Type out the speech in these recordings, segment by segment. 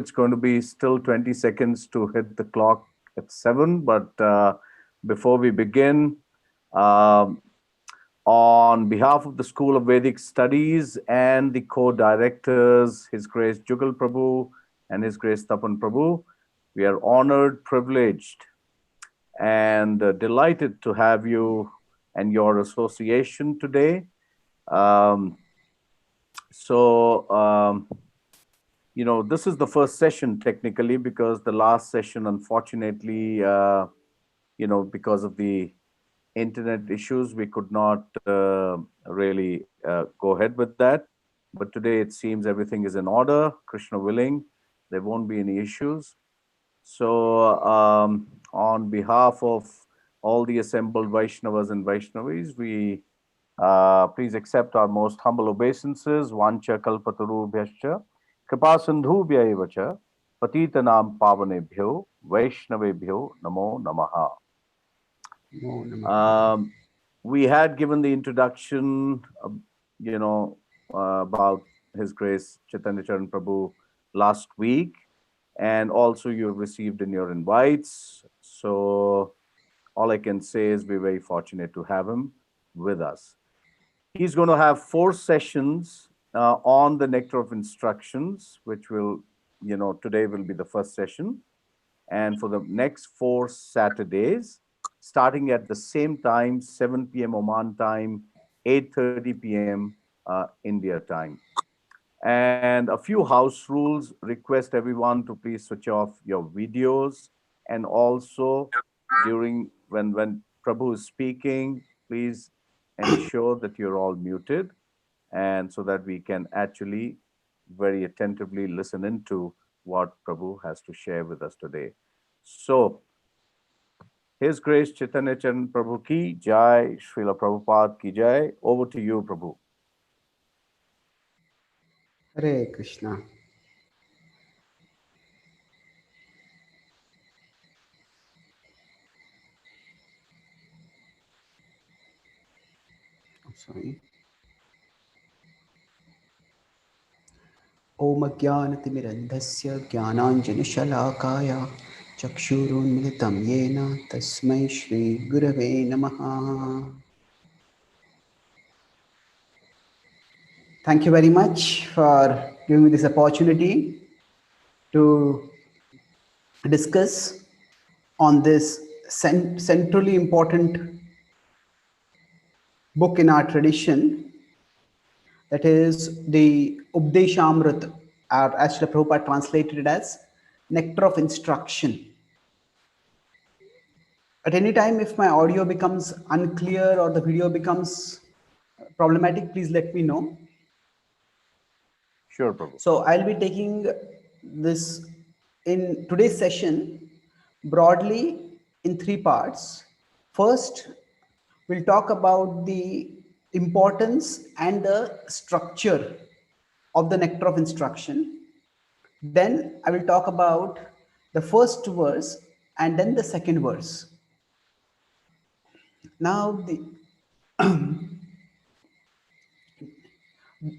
it's going to be still 20 seconds to hit the clock at 7. But before we begin, um, on behalf of the School of Vedic Studies and the co-directors, His Grace Jugal Prabhu and His Grace Tapan Prabhu, we are honored, privileged, and delighted to have you and your association today. Um, so, this is the first session technically, because the last session, unfortunately, because of the internet issues, we could not really go ahead with that. But today it seems everything is in order. Krishna willing, there won't be any issues. So, on behalf of all the assembled Vaishnavas and Vaishnavis, we please accept our most humble obeisances. Vancha kalpatarubhyascha kripa sindhubhya eva cha patitanam pavanebhyo vaishnavebhyo namo namaha. We had given the introduction, about His Grace Chaitanya Charan Prabhu last week, and also you received in your invites. So all I can say is we're very fortunate to have him with us. He's going to have 4 sessions on the Nectar of Instructions, which will, today will be the first session. And for the next 4 Saturdays, starting at the same time, 7 p.m. Oman time, 8:30 p.m. India time. And a few house rules: request everyone to please switch off your videos, and also during when Prabhu is speaking, please ensure that you're all muted, and so that we can actually very attentively listen into what Prabhu has to share with us today. So, His Grace Chaitanya Charan Prabhu ki jai, Srila Prabhupada ki jai. Over to you, Prabhu. Hare Krishna. Sorry. Om Jnanatimirandhasya Jnananjanashalakaya Chakshurunmilitam Yena Tasmai Shri Gurave Namaha. Thank you very much for giving me this opportunity to discuss on this centrally important book in our tradition, that is the Updeshamrit, or as Srila Prabhupada translated it as Nectar of Instruction. At any time, if my audio becomes unclear or the video becomes problematic, please let me know. Sure, Prabhu. So I'll be taking this in today's session broadly in 3 parts. First, we'll talk about the importance and the structure of the Nectar of Instruction. Then I will talk about the first verse and then the second verse. Now,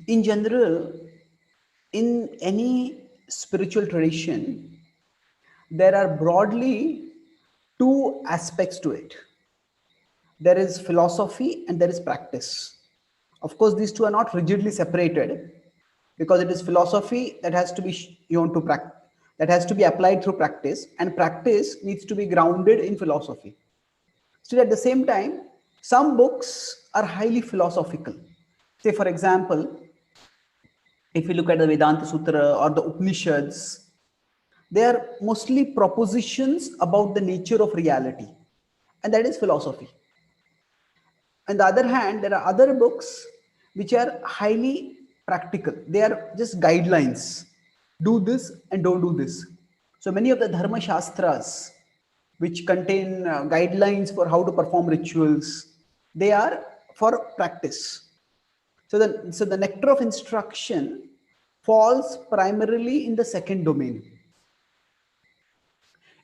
in general, in any spiritual tradition, there are broadly 2 aspects to it. There is philosophy and there is practice. Of course, these 2 are not rigidly separated, because it is philosophy that has to be shown to practice, that has to be applied through practice, and practice needs to be grounded in philosophy. Still, at the same time, some books are highly philosophical. Say, for example, if you look at the Vedanta Sutra or the Upanishads, they are mostly propositions about the nature of reality, and that is philosophy. On the other hand, there are other books which are highly practical. They are just guidelines. Do this and don't do this. So many of the Dharma Shastras, which contain guidelines for how to perform rituals, they are for practice. So the Nectar of Instruction falls primarily in the second domain.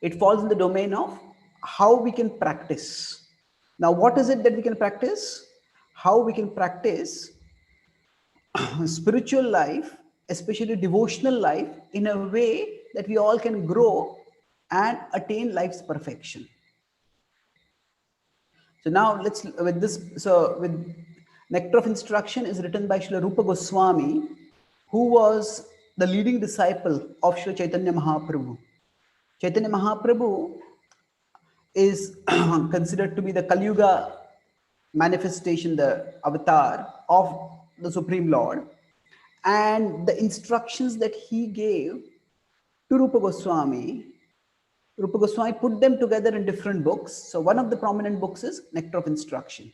It falls in the domain of how we can practice. Now, what is it that we can practice? How we can practice spiritual life, especially devotional life, in a way that we all can grow and attain life's perfection. So now let's with this. So with Nectar of Instruction is written by Srila Rupa Goswami, who was the leading disciple of Srila Chaitanya Mahaprabhu. Chaitanya Mahaprabhu is considered to be the Kali Yuga manifestation, the avatar of the Supreme Lord, and the instructions that he gave to Rupa Goswami put them together in different books. So one of the prominent books is Nectar of Instruction.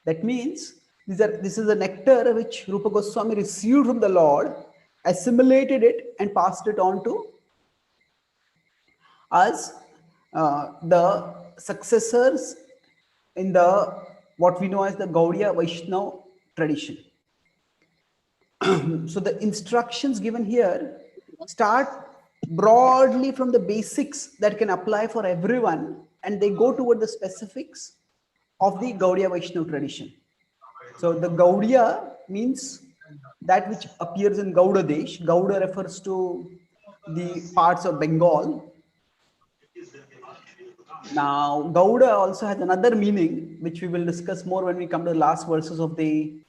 That means this is a nectar which Rupa Goswami received from the Lord, assimilated it, and passed it on to us, the successors in the what we know as the Gaudiya Vaishnava tradition. So the instructions given here start broadly from the basics that can apply for everyone, and they go toward the specifics of the Gaudiya Vaishnava tradition. So the Gaudiya means that which appears in Gauda Desh. Gauda refers to the parts of Bengal. Now, Gauda also has another meaning, which we will discuss more when we come to the last verses of the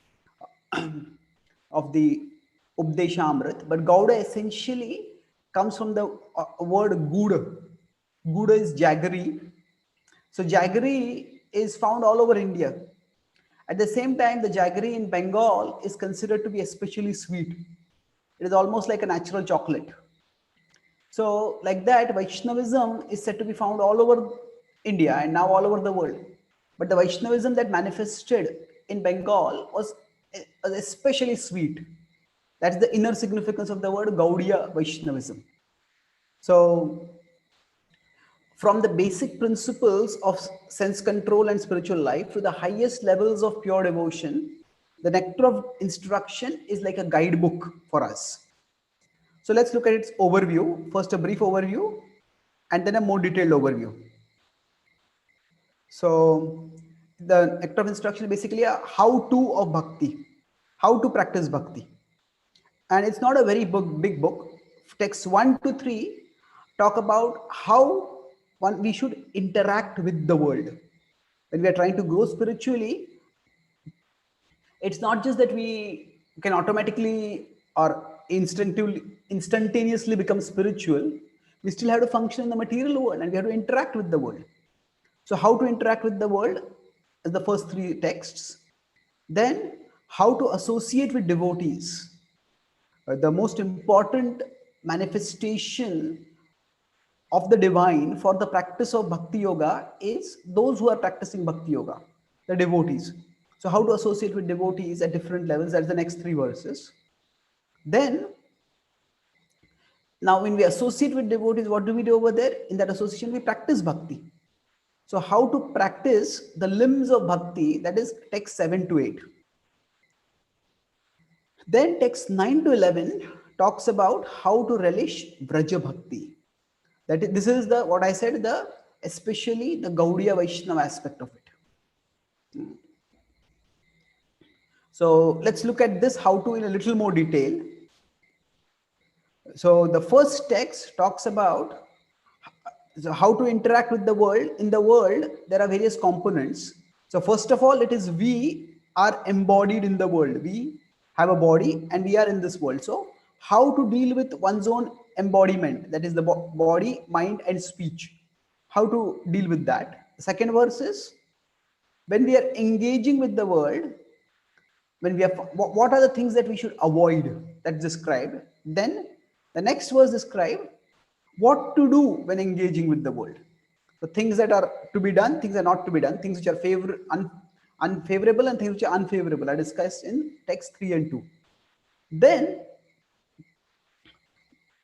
Updeshamrit. But Gauda essentially comes from the word Guda. Guda is jaggery. So jaggery is found all over India. At the same time, the jaggery in Bengal is considered to be especially sweet. It is almost like a natural chocolate. So, like that, Vaishnavism is said to be found all over India and now all over the world. But the Vaishnavism that manifested in Bengal was especially sweet. That's the inner significance of the word Gaudiya Vaishnavism. So, from the basic principles of sense control and spiritual life to the highest levels of pure devotion, the Nectar of Instruction is like a guidebook for us. So let's look at its overview. First, a brief overview, and then a more detailed overview. So, the Nectar of Instruction is basically a how-to of bhakti, how to practice bhakti. And it's not a very big book. Texts 1 to 3 talk about how we should interact with the world. When we are trying to grow spiritually, it's not just that we can automatically or instantaneously become spiritual. We still have to function in the material world and we have to interact with the world. So how to interact with the world is the first three texts. Then how to associate with devotees. The most important manifestation of the divine for the practice of bhakti yoga is those who are practicing bhakti yoga, the devotees. So how to associate with devotees at different levels, that's the next three verses. Then, now when we associate with devotees, what do we do over there? In that association, we practice bhakti. So how to practice the limbs of bhakti, that is text 7 to 8. Then text 9 to 11 talks about how to relish Vraja Bhakti. This is the what I said, the especially the Gaudiya Vaishnava aspect of it. So let's look at this how to in a little more detail. So the first text talks about how to interact with the world. In the world, there are various components. So first of all, it is we are embodied in the world. We have a body and we are in this world. So how to deal with one's own embodiment, that is the body, mind, and speech. How to deal with that. The second verse is when we are engaging with the world, when we are what are the things that we should avoid, that's described. Then the next verse describe what to do when engaging with the world. So things that are to be done, things are not to be done, things which are unfavorable and things which are unfavorable are discussed in text 3 and 2. Then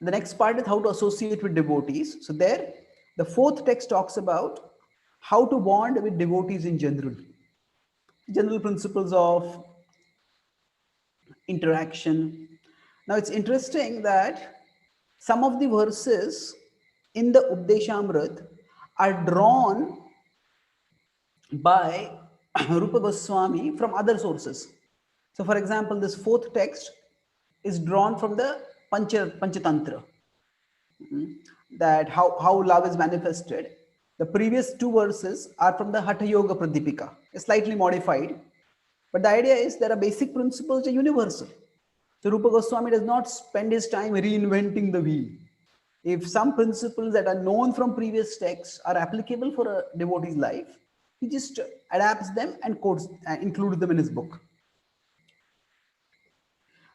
the next part is how to associate with devotees. So there the fourth text talks about how to bond with devotees in general principles of interaction. Now it's interesting that some of the verses in the Updeshamrit are drawn by Rupa Goswami from other sources. So for example, this fourth text is drawn from the Panchatantra. Mhm. That how love is manifested. The previous two verses are from the Hatha Yoga Pradipika, slightly modified. But the idea is there are basic principles that are universal. So Rupa Goswami does not spend his time reinventing the wheel. If some principles that are known from previous texts are applicable for a devotee's life, he just adapts them and quotes includes them in his book.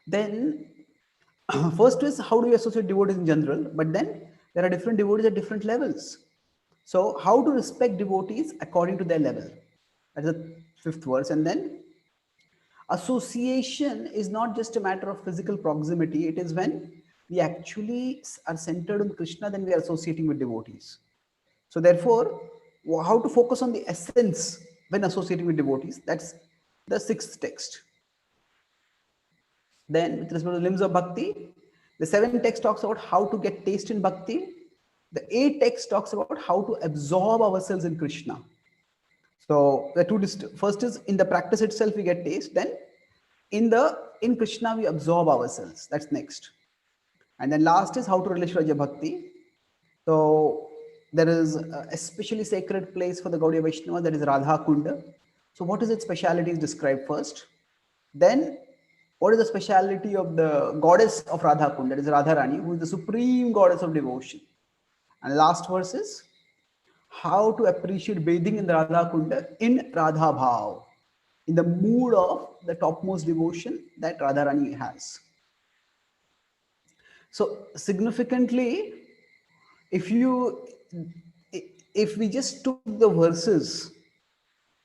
Then first is how do you associate devotees in general, but then there are different devotees at different levels. So how to respect devotees according to their level. That's the fifth verse. And then association is not just a matter of physical proximity, it is when we actually are centered on Krishna, then we are associating with devotees. So therefore, how to focus on the essence when associating with devotees, that's the sixth text. Then, with respect to limbs of bhakti, the seven text talks about how to get taste in bhakti. The eight text talks about how to absorb ourselves in Krishna. So the first is in the practice itself we get taste. Then in Krishna we absorb ourselves. That's next. And then last is how to relate to Raja Bhakti. So there is a especially sacred place for the Gaudiya Vaishnava, that is Radha Kunda. So what is its speciality is described first. Then what is the speciality of the goddess of Radha Kunda? That is Radharani, who is the supreme goddess of devotion. And last verse is how to appreciate bathing in the Radha Kunda in Radha Bhav, in the mood of the topmost devotion that Radharani has. So significantly, if you if we just took the verses,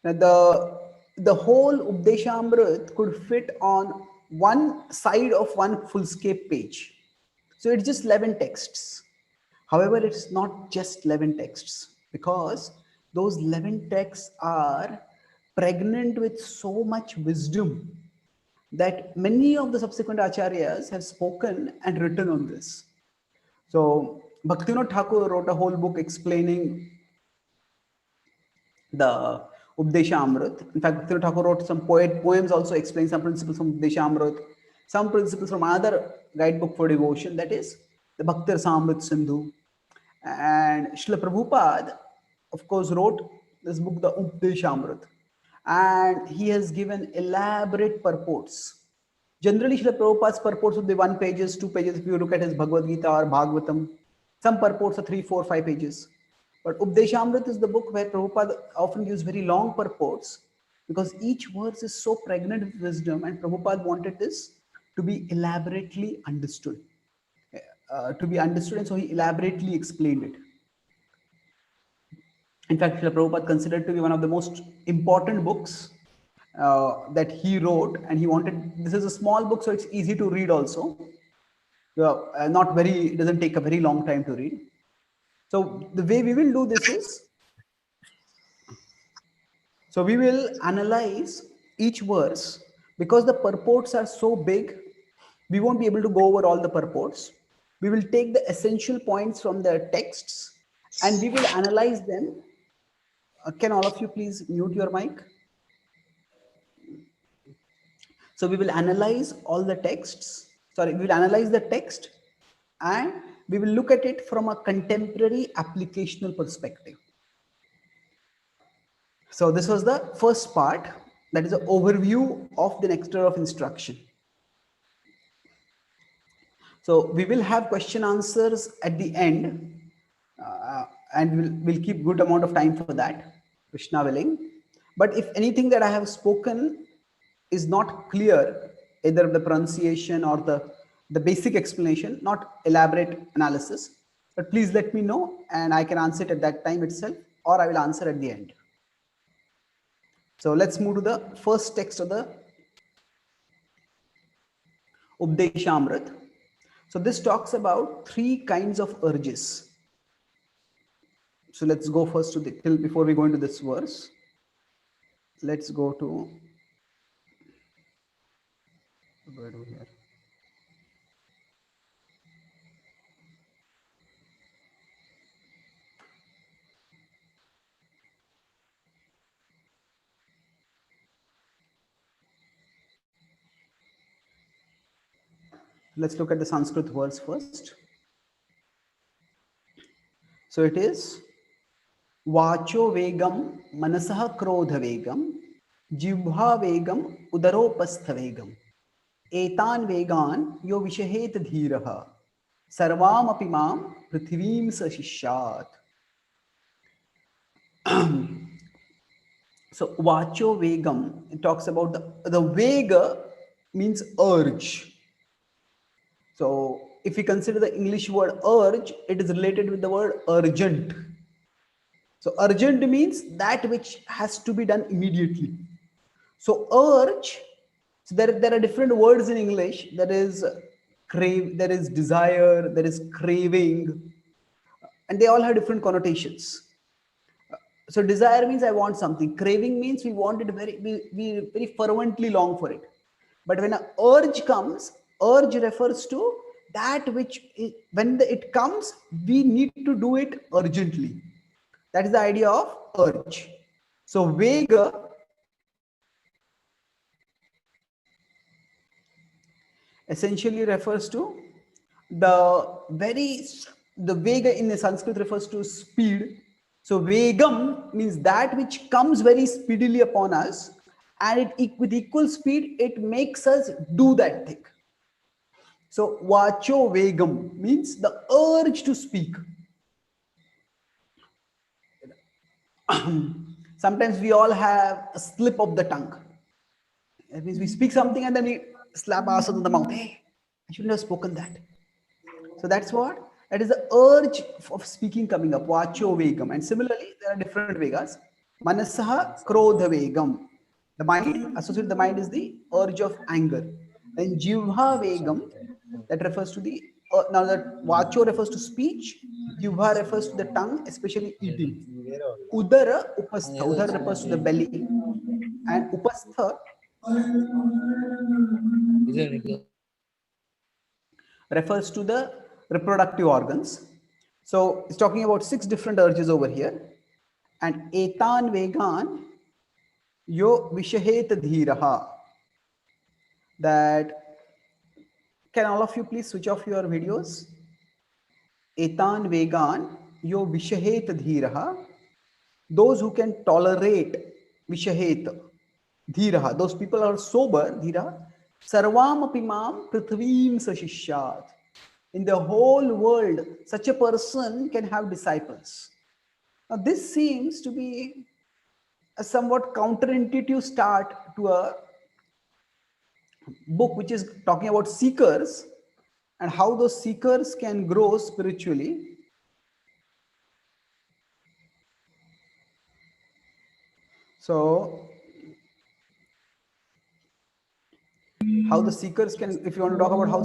the whole Updeshamrit could fit on one side of one fullscape page. So it's just 11 texts. However, it's not just 11 texts, because those 11 texts are pregnant with so much wisdom that many of the subsequent acharyas have spoken and written on this. So Bhaktivinoda Thakur wrote a whole book explaining the Updesha Amrit. In fact, Bhaktivinoda Thakur wrote some poems also explain some principles from Updesha Amrit, some principles from another guidebook for devotion, that is the Bhaktir Samrit Sindhu. And Srila Prabhupada, of course, wrote this book, the Updesha Amrit, and he has given elaborate purports. Generally, Srila Prabhupada's purports would be 1 pages, 2 pages. If you look at his Bhagavad Gita or Bhagavatam, some purports are 3, 4, 5 pages. But Updeshamrit is the book where Prabhupada often gives very long purports, because each verse is so pregnant with wisdom, and Prabhupada wanted this to be elaborately understood. And so he elaborately explained it. In fact, Srila Prabhupada considered to be one of the most important books that he wrote, and he wanted, this is a small book, so it's easy to read also. Not very, it doesn't take a very long time to read. So the way we will do this is, so we will analyze each verse, because the purports are so big, we won't be able to go over all the purports. We will take the essential points from the texts and we will analyze them. Can all of you please mute your mic? So we will analyze all the texts. Sorry, we will analyze the text and we will look at it from a contemporary applicational perspective. So this was the first part, that is an overview of the nectar of instruction. So we will have question answers at the end, and we'll keep good amount of time for that, Krishna willing. But if anything that I have spoken is not clear, either the pronunciation or the basic explanation, not elaborate analysis, but please let me know and I can answer it at that time itself, or I will answer at the end. So let's move to the first text of the Updeshamrit. So this talks about 3 kinds of urges. So let's go first to the, till before we go into this verse, let's go to, where do we here? Let's look at the Sanskrit verse first. So it is Vacho Vegam Manasaha Krodha Vegam Jibha Vegam Udaropastha Vegam Etan Vegan Yo Vishahet Dhiraha Sarvam Apimam Prithivim Sashishat. So Vacho Vegam, it talks about the Vega means urge. So if we consider the English word urge, it is related with the word urgent. So urgent means that which has to be done immediately. So urge, so there are different words in English. There is crave, there is desire, there is craving, and they all have different connotations. So desire means I want something. Craving means we want it we very fervently long for it. But when an urge comes, urge refers to that which when it comes, we need to do it urgently. That is the idea of urge. So Vega essentially refers to the very the Vega in the Sanskrit refers to speed. So Vegam means that which comes very speedily upon us, and with equal speed it makes us do that thing. So Vacho Vegam means the urge to speak. Sometimes we all have a slip of the tongue. That means we speak something and then we slap ourselves on the mouth. Hey, I shouldn't have spoken that. So that's what? That is the urge of speaking coming up. Vacho Vegam. And similarly, there are different Vegas. Manasaha Krodha Vegam. The mind, associated with the mind is the urge of anger. Then Jivha Vegam, that refers to the, now that Vacho refers to speech, Jivha refers to the tongue, especially eating. Udara Upastha. Udara refers to the belly. And Upastha refers to the reproductive organs. So it's talking about 6 different urges over here. And etan vegan yo vishahet dhiraha. That can all of you please switch off your videos? Etan vegan yo vishahet dhiraha. Those who can tolerate vishahet dhiraha. Those people are sober dhiraha. Sarvam apimam prithvim sashishyat. In the whole world, such a person can have disciples. Now, this seems to be a somewhat counterintuitive start to a book which is talking about seekers and how those seekers can grow spiritually. So, how the seekers can, if you want to talk about how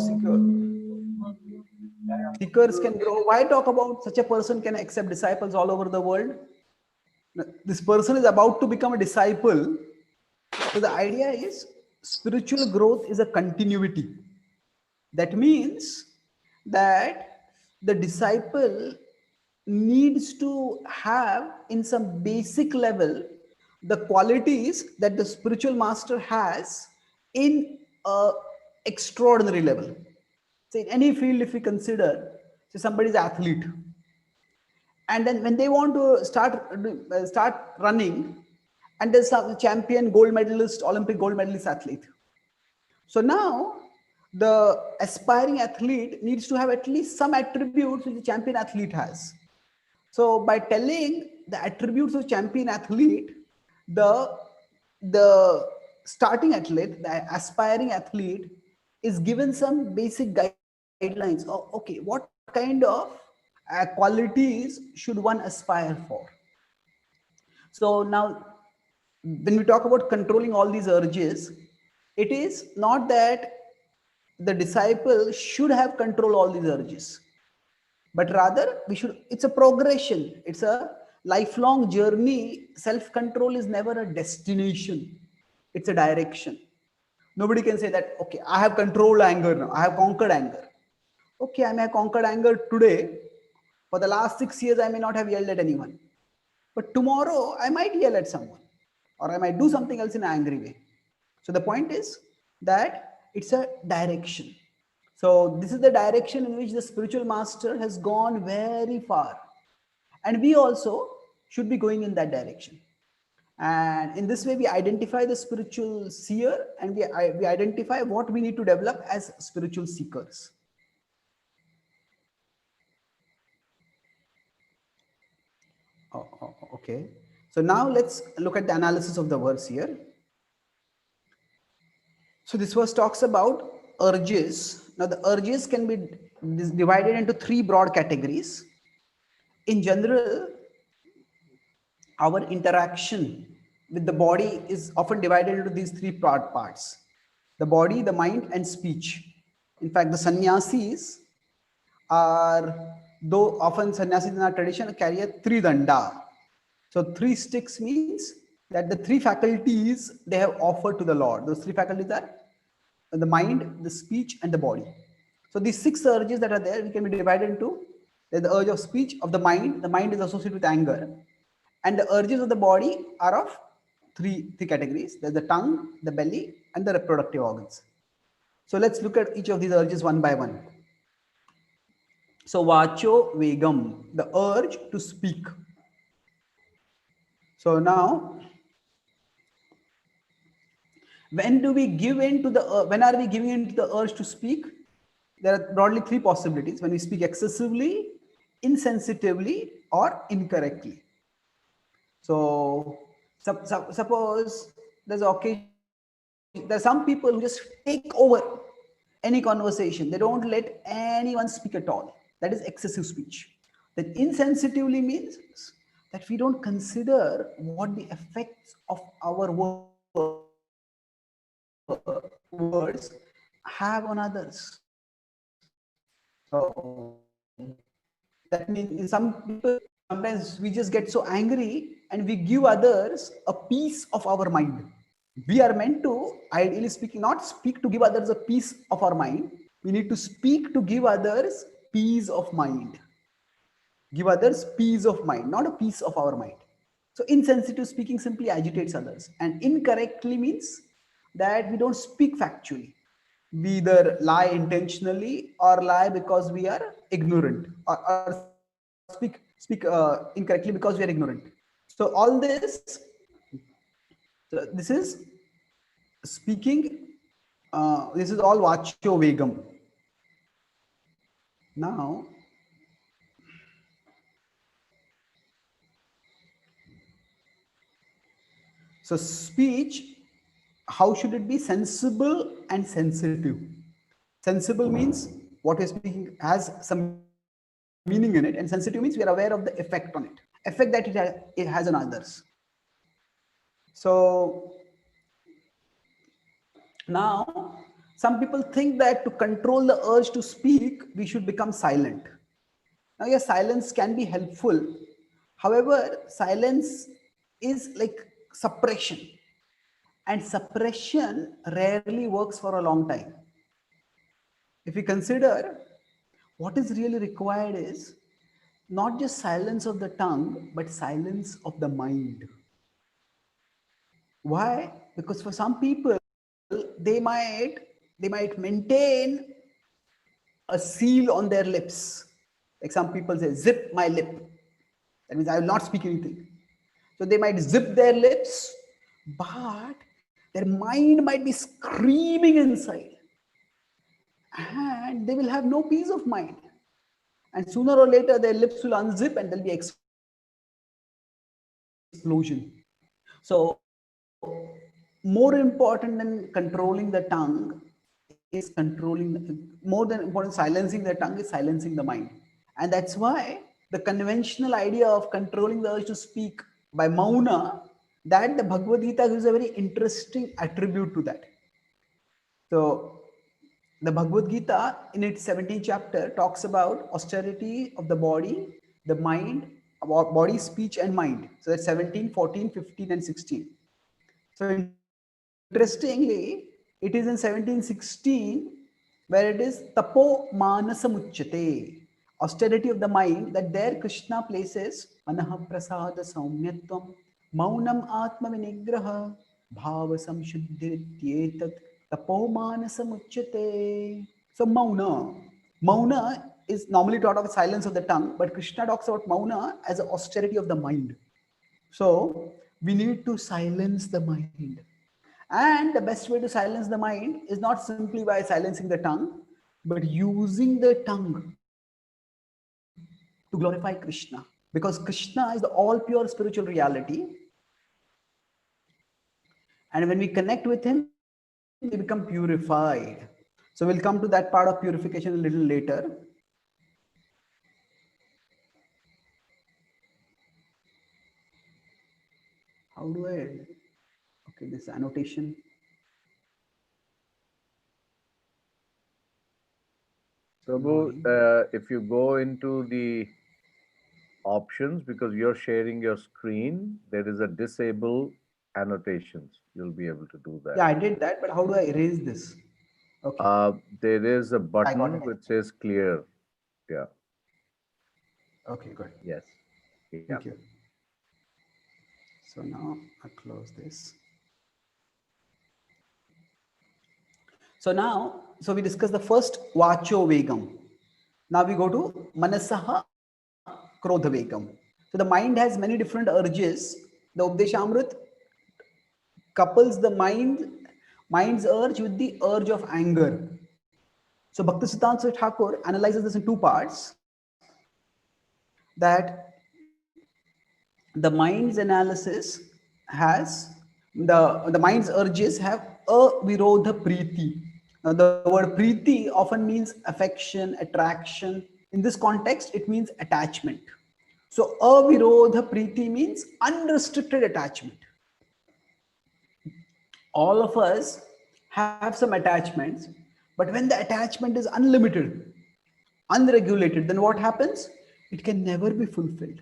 seekers can grow, why talk about such a person can accept disciples all over the world? This person is about to become a disciple. So the idea is spiritual growth is a continuity. That means that the disciple needs to have, in some basic level, the qualities that the spiritual master has in a extraordinary level. So in any field, if we consider, say somebody is athlete, and then when they want to start running, and there's some champion gold medalist, Olympic gold medalist athlete. So now the aspiring athlete needs to have at least some attributes which the champion athlete has. So by telling the attributes of champion athlete, the the starting athlete, the aspiring athlete, is given some basic guidelines. Oh, okay, what kind of qualities should one aspire for? So now, when we talk about controlling all these urges, it is not that the disciple should have control all these urges, but rather we should, it's a progression, it's a lifelong journey. Self control is never a destination, it's a direction. Nobody can say that, okay, I have controlled anger now, I have conquered anger. Okay, I may have conquered anger today. For the last 6 years, I may not have yelled at anyone. But tomorrow, I might yell at someone, or I might do something else in an angry way. So the point is that it's a direction. So this is the direction in which the spiritual master has gone very far. And we also should be going in that direction. And in this way, we identify the spiritual seer, and we identify what we need to develop as spiritual seekers. Okay. So now let's look at the analysis of the verse here. So this verse talks about urges. Now the urges can be divided into three broad categories. In general, our interaction with the body is often divided into these three broad parts: the body, the mind, and speech. In fact, the sannyasis are, though often sannyasis in our tradition carry a three danda. So three sticks means that the three faculties they have offered to the Lord. Those three faculties are the mind, the speech, and the body. So these six urges that are there, we can be divided into the urge of speech, of the mind. The mind is associated with anger, and the urges of the body are of three categories. There's the tongue, the belly, and the reproductive organs. So let's look at each of these urges one by one. So vacho vegam, the urge to speak. So now, when do we give in to the when are we giving in to the urge to speak? There are broadly three possibilities: when we speak excessively, insensitively, or incorrectly. So suppose there's an occasion, there are some people who just take over any conversation. They don't let anyone speak at all. That is excessive speech. Then insensitively means that we don't consider what the effects of our words have on others. So that means in some people, sometimes we just get so angry and we give others a piece of our mind. We are meant to, ideally speaking, not speak to give others a piece of our mind. We need to speak to give others peace of mind. Give others peace of mind, not a piece of our mind. So insensitive speaking simply agitates others, and incorrectly means that we don't speak factually. We either lie intentionally or lie because we are ignorant, or speak incorrectly because we are ignorant. So all this, so this is speaking. This is all vacho vegam. Now, so speech, how should it be? Sensible and sensitive. Sensible means what we're speaking has some meaning in it, and sensitive means we are aware of the effect on it, effect that it has on others. So now, some people think that to control the urge to speak, we should become silent. Now, yes, silence can be helpful. However, silence is like suppression, and suppression rarely works for a long time. If we consider, what is really required is not just silence of the tongue, but silence of the mind. Why? Because for some people, they might maintain a seal on their lips. Like some people say, zip my lip. That means I will not speak anything. So they might zip their lips, but their mind might be screaming inside, and they will have no peace of mind. And sooner or later, their lips will unzip and there'll be explosion. So, more important than controlling the tongue is more than important, silencing the tongue is silencing the mind. And that's why the conventional idea of controlling the urge to speak by mauna, that the Bhagavad Gita gives a very interesting attribute to that. So, the Bhagavad Gita in its 17th chapter talks about austerity of the body, the mind, about body, speech, and mind. So that's 17, 14, 15, and 16. So interestingly, it is in 1716 where it is tapo manasa muchyate, austerity of the mind, that there Krishna places manaha prasada saumyatvam, maunam atma vinigraha, bhava samshuddhiryetat tapo manasa muchyate. So mauna is normally taught of silence of the tongue, but Krishna talks about mauna as an austerity of the mind. So we need to silence the mind. And the best way to silence the mind is not simply by silencing the tongue, but using the tongue to glorify Krishna. Because Krishna is the all pure spiritual reality. And when we connect with Him, we become purified. So we'll come to that part of purification a little later. How do I? Okay, this annotation. Prabhu, Loading. if you go into the options, because you're sharing your screen, there is a disable annotations. You'll be able to do that. Yeah, I did that, but how do I erase this? Okay, There is a I got button it. which says clear. Yeah. Okay, good. Yes. Yeah. Thank you. So now I close this. So we discussed the first vacho vegam. Now we go to manasaha krodha vegam. So the mind has many different urges. The Updeshamrit couples the mind's urge with the urge of anger. So Bhaktisiddhanta Thakur analyzes this in two parts. That the mind's analysis has the mind's urges have avirodha priti. Now the word priti often means affection, attraction. In this context, it means attachment. So avirodha priti means unrestricted attachment. All of us have some attachments, but when the attachment is unlimited, unregulated, then what happens? It can never be fulfilled.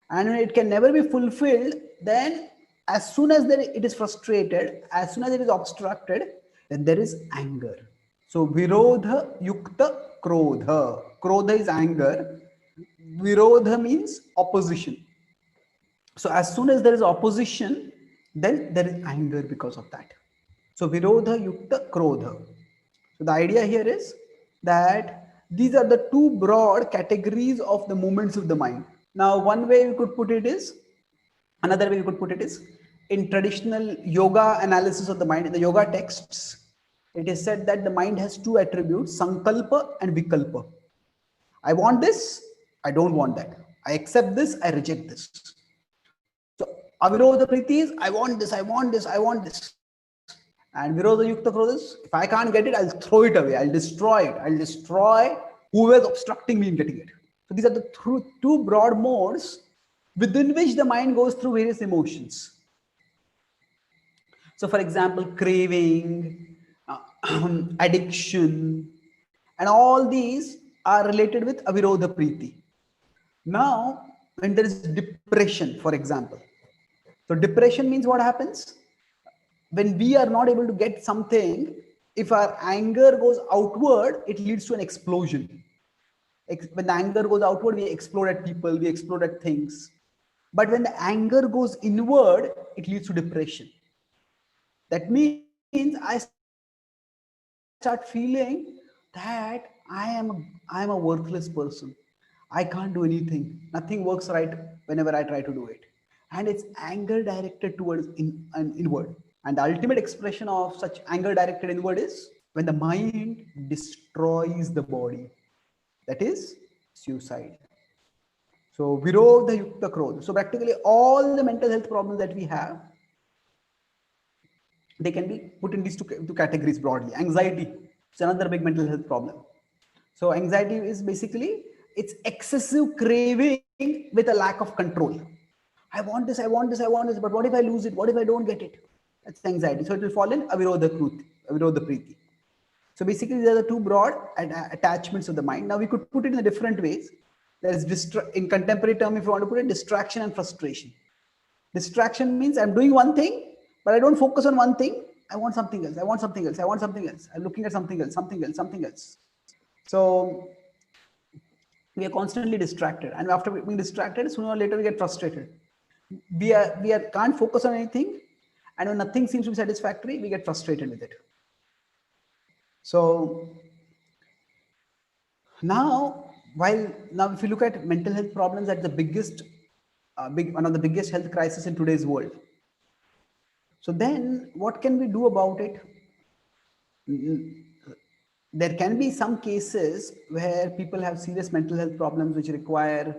And when it can never be fulfilled, then as soon as it is frustrated, as soon as it is obstructed, then there is anger. So virodha yukta krodha. Krodha is anger. Virodha means opposition. So as soon as there is opposition, then there is anger because of that. So virodha yukta krodha. So the idea here is that these are the two broad categories of the movements of the mind. Now, one way we could put it is, another way we could put it is, in traditional yoga analysis of the mind, in the yoga texts, it is said that the mind has two attributes, sankalpa and vikalpa. I want this, I don't want that. I accept this, I reject this. So avirodha priti is I want this, I want this, I want this. And virodha yukta krodha is if I can't get it, I'll throw it away, I'll destroy it, I'll destroy whoever's obstructing me in getting it. So these are the two broad modes within which the mind goes through various emotions. So, for example, craving, addiction, and all these are related with avirodha priti. Now, when there is depression, for example, so depression means what happens? When we are not able to get something, if our anger goes outward, it leads to an explosion. When the anger goes outward, we explode at people, we explode at things. But when the anger goes inward, it leads to depression. That means I start feeling that I am a worthless person. I can't do anything. Nothing works right whenever I try to do it. And it's anger directed towards inward. And the ultimate expression of such anger directed inward is when the mind destroys the body. That is suicide. So virodha yukta krodha. So practically all the mental health problems that we have, they can be put in these two categories broadly. Anxiety is another big mental health problem. So anxiety is basically it's excessive craving with a lack of control. I want this, I want this, I want this, but what if I lose it? What if I don't get it? That's anxiety. So it will fall in avirodha priti. So basically, these are the two broad attachments of the mind. Now we could put it in a different ways. There is in contemporary term, if you want to put it, distraction and frustration. Distraction means I'm doing one thing, but I don't focus on one thing. I want something else. I want something else. I want something else. I'm looking at something else, something else, something else. So we are constantly distracted, and after being distracted, sooner or later we get frustrated. We are can't focus on anything, and when nothing seems to be satisfactory, we get frustrated with it. So Now, while now if you look at mental health problems at the biggest, one of the biggest health crisis in today's world. So then, what can we do about it? There can be some cases where people have serious mental health problems which require,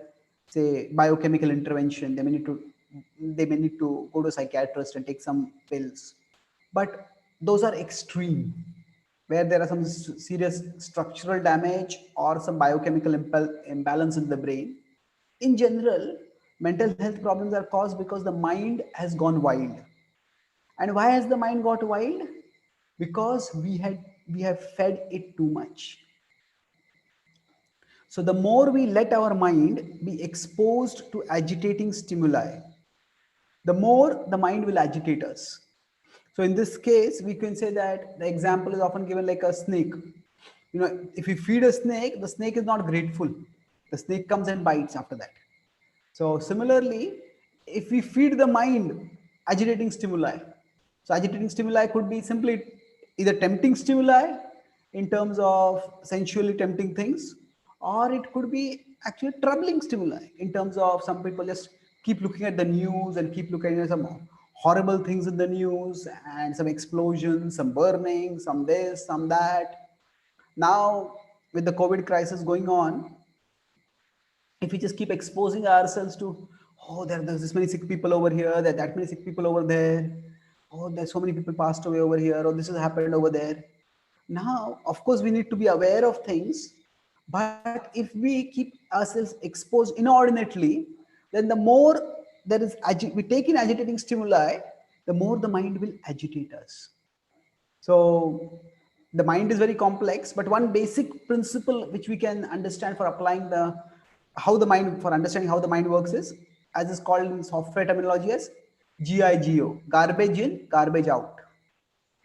say, biochemical intervention. They may need to go to a psychiatrist and take some pills, but those are extreme, where there are some serious structural damage or some biochemical imbalance in the brain. In general, mental health problems are caused because the mind has gone wild. And why has the mind got wild? Because we have fed it too much. So the more we let our mind be exposed to agitating stimuli, the more the mind will agitate us. So in this case, we can say that the example is often given like a snake. If you feed a snake, the snake is not grateful. The snake comes and bites after that. So similarly, if we feed the mind agitating stimuli, so agitating stimuli could be simply either tempting stimuli in terms of sensually tempting things, or it could be actually troubling stimuli in terms of some people just keep looking at the news and keep looking at some horrible things in the news and some explosions, some burning, some this, some that. Now, with the COVID crisis going on, if we just keep exposing ourselves to, oh, there's this many sick people over here, that many sick people over there, oh, there's so many people passed away over here, or this has happened over there. Now, of course, we need to be aware of things, but if we keep ourselves exposed inordinately, then the more we take in agitating stimuli, the more the mind will agitate us. So the mind is very complex, but one basic principle which we can understand for applying the how the mind for understanding how the mind works is, as is called in software terminology as GIGO, garbage in, garbage out.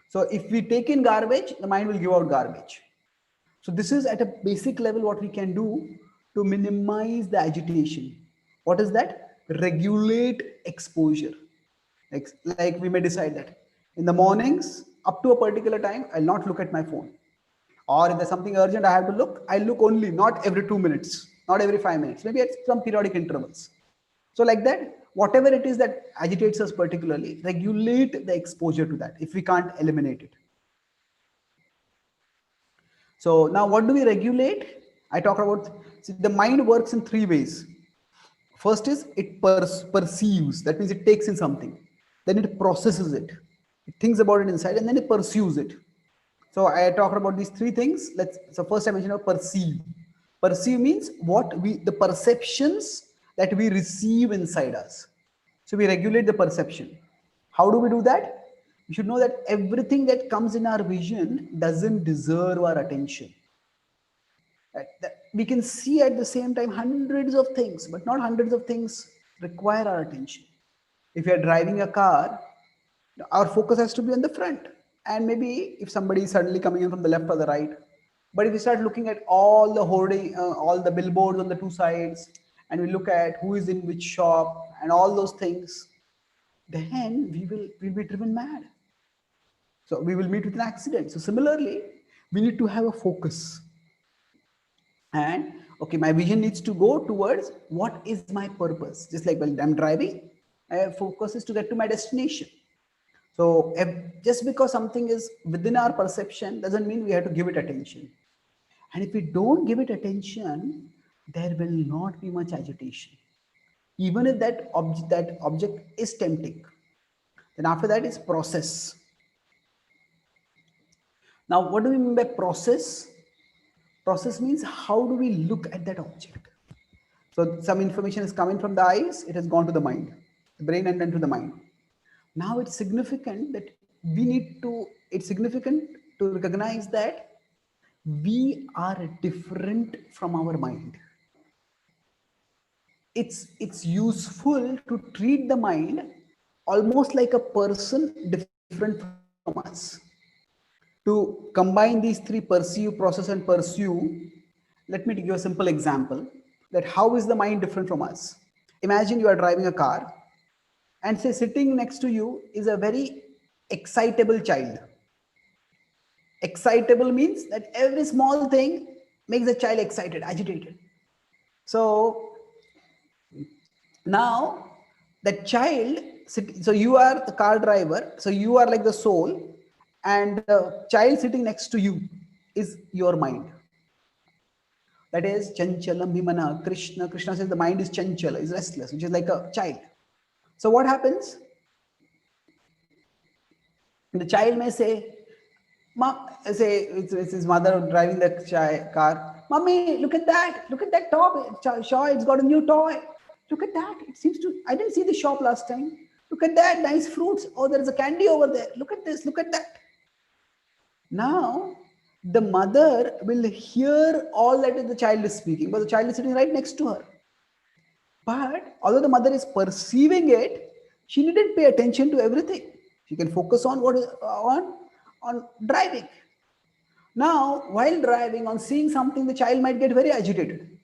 So if we take in garbage, the mind will give out garbage. So this is at a basic level what we can do to minimize the agitation. What is that? Regulate exposure. Like we may decide that in the mornings up to a particular time, I'll not look at my phone. Or if there's something urgent I have to look, I look only not every 2 minutes, not every 5 minutes, maybe at some periodic intervals. So like that, whatever it is that agitates us particularly, regulate the exposure to that if we can't eliminate it. So now what do we regulate? I talk about, see, the mind works in three ways. First is it perceives, that means it takes in something. Then it processes it. It thinks about it inside and then it pursues it. So I talked about these three things. So first I mentioned about perceive. Perceive means the perceptions that we receive inside us. So we regulate the perception. How do we do that? We should know that everything that comes in our vision doesn't deserve our attention. We can see at the same time hundreds of things, but not hundreds of things require our attention. If you are driving a car, our focus has to be on the front, and maybe if somebody is suddenly coming in from the left or the right. But if we start looking at all the hoarding, all the billboards on the two sides, and we look at who is in which shop and all those things, then we'll be driven mad. So we will meet with an accident. So similarly, we need to have a focus. And okay, my vision needs to go towards what is my purpose. Just like when I'm driving, my focus is to get to my destination. So just because something is within our perception doesn't mean we have to give it attention. And if we don't give it attention, there will not be much agitation. Even if that object is tempting. Then after that is process. Now, what do we mean by process? Process means how do we look at that object? So some information is coming from the eyes, it has gone to the mind, the brain, and then to the mind. Now it's significant that it's significant to recognize that we are different from our mind. It's useful to treat the mind almost like a person different from us. To combine these three, perceive, process, and pursue, let me give you a simple example that how is the mind different from us. Imagine you are driving a car, and say sitting next to you is a very excitable child. Excitable means that every small thing makes the child excited, agitated. So now that child, so you are the car driver, so you are like the soul, and the child sitting next to you is your mind. That is chanchalam bhimana. Krishna says the mind is chanchala, is restless, which is like a child. So what happens? The child may say, Ma, say it's his mother driving the car. Mommy, look at that! Look at that top. Shaw, it's got a new toy. Look at that. It seems to. I didn't see the shop last time. Look at that, nice fruits. Oh, there is a candy over there. Look at this. Look at that. Now, the mother will hear all that the child is speaking, but the child is sitting right next to her. But although the mother is perceiving it, she needn't pay attention to everything. She can focus on what is on driving. Now, while driving, on seeing something, the child might get very agitated.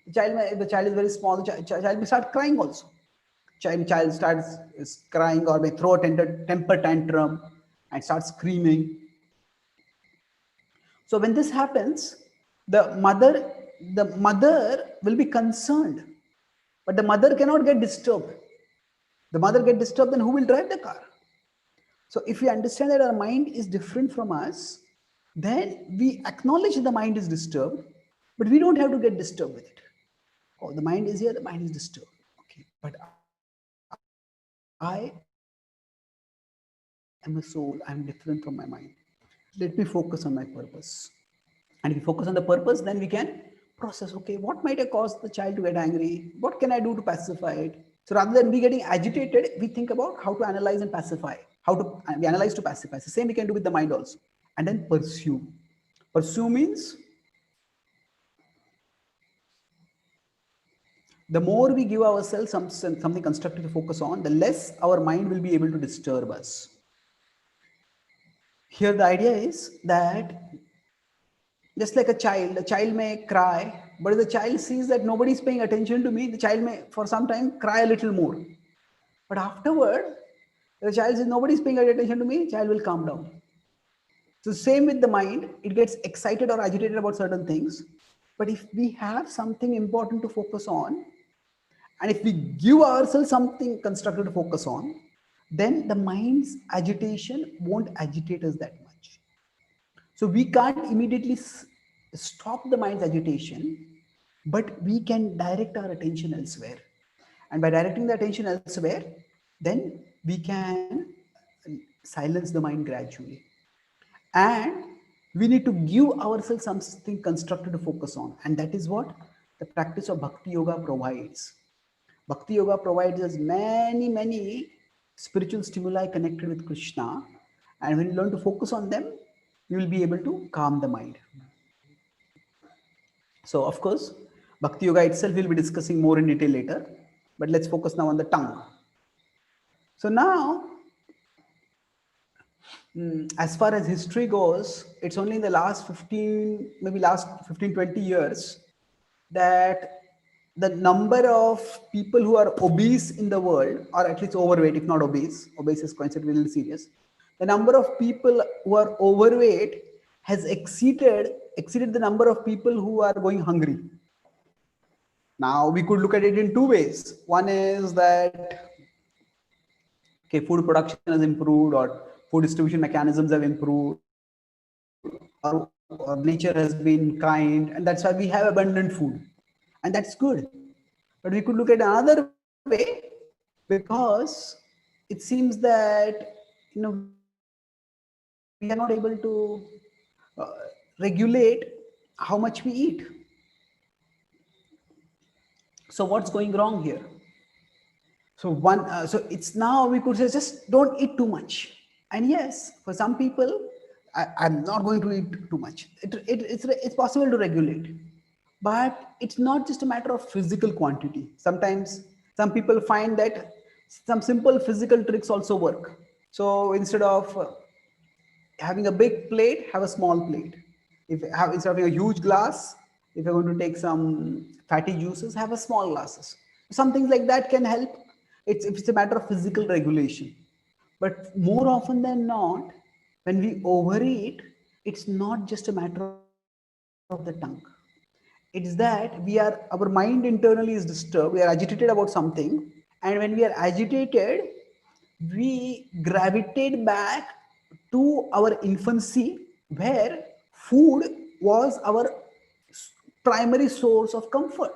If the child is very small, the child may start crying also. Child starts crying or may throw a temper tantrum and start screaming. So when this happens, the mother the mother will be concerned, but the mother cannot get disturbed. The mother get disturbed, then who will drive the car? So if we understand that our mind is different from us, then we acknowledge that the mind is disturbed, but we don't have to get disturbed with it. Oh, the mind is here, the mind is disturbed. Okay, but I am a soul, I'm different from my mind. Let me focus on my purpose. And if we focus on the purpose, then we can process, okay, what might have caused the child to get angry? What can I do to pacify it? So rather than we getting agitated, we think about how to analyze and pacify. We analyze to pacify. So same we can do with the mind also. And then pursue. Pursue means the more we give ourselves something constructive to focus on, the less our mind will be able to disturb us. Here the idea is that just like a child may cry, but if the child sees that nobody is paying attention to me, the child may for some time cry a little more. But afterward, the child says nobody is paying attention to me, child will calm down. So same with the mind, it gets excited or agitated about certain things. But if we have something important to focus on, and if we give ourselves something constructive to focus on, then the mind's agitation won't agitate us that much. So we can't immediately stop the mind's agitation, but we can direct our attention elsewhere. And by directing the attention elsewhere, then we can silence the mind gradually. And we need to give ourselves something constructive to focus on. And that is what the practice of Bhakti Yoga provides. Bhakti Yoga provides us many spiritual stimuli connected with Krishna. And when you learn to focus on them, you will be able to calm the mind. So, of course, Bhakti Yoga itself we'll be discussing more in detail later. But let's focus now on the tongue. So now, as far as history goes, it's only in the last 15, maybe last 15, 20 years that the number of people who are obese in the world, or at least overweight, if not obese is considered really serious. The number of people who are overweight has exceeded the number of people who are going hungry. Now we could look at it in two ways. One is that okay, food production has improved, or food distribution mechanisms have improved, or nature has been kind, and that's why we have abundant food, and that's good. But we could look at another way, because it seems that we are not able to regulate how much we eat. So what's going wrong here? So it's now we could say just don't eat too much. And yes, for some people, I'm not going to eat too much. It's possible to regulate, but it's not just a matter of physical quantity. Sometimes some people find that some simple physical tricks also work. So instead of having a big plate, have a small plate. Instead of having a huge glass, if you're going to take some fatty juices, have a small glasses. Some things like that can help. It's a matter of physical regulation. But more often than not, when we overeat, it's not just a matter of the tongue. It's that we are, our mind internally is disturbed, we are agitated about something, and when we are agitated, we gravitate back to our infancy, where food was our primary source of comfort.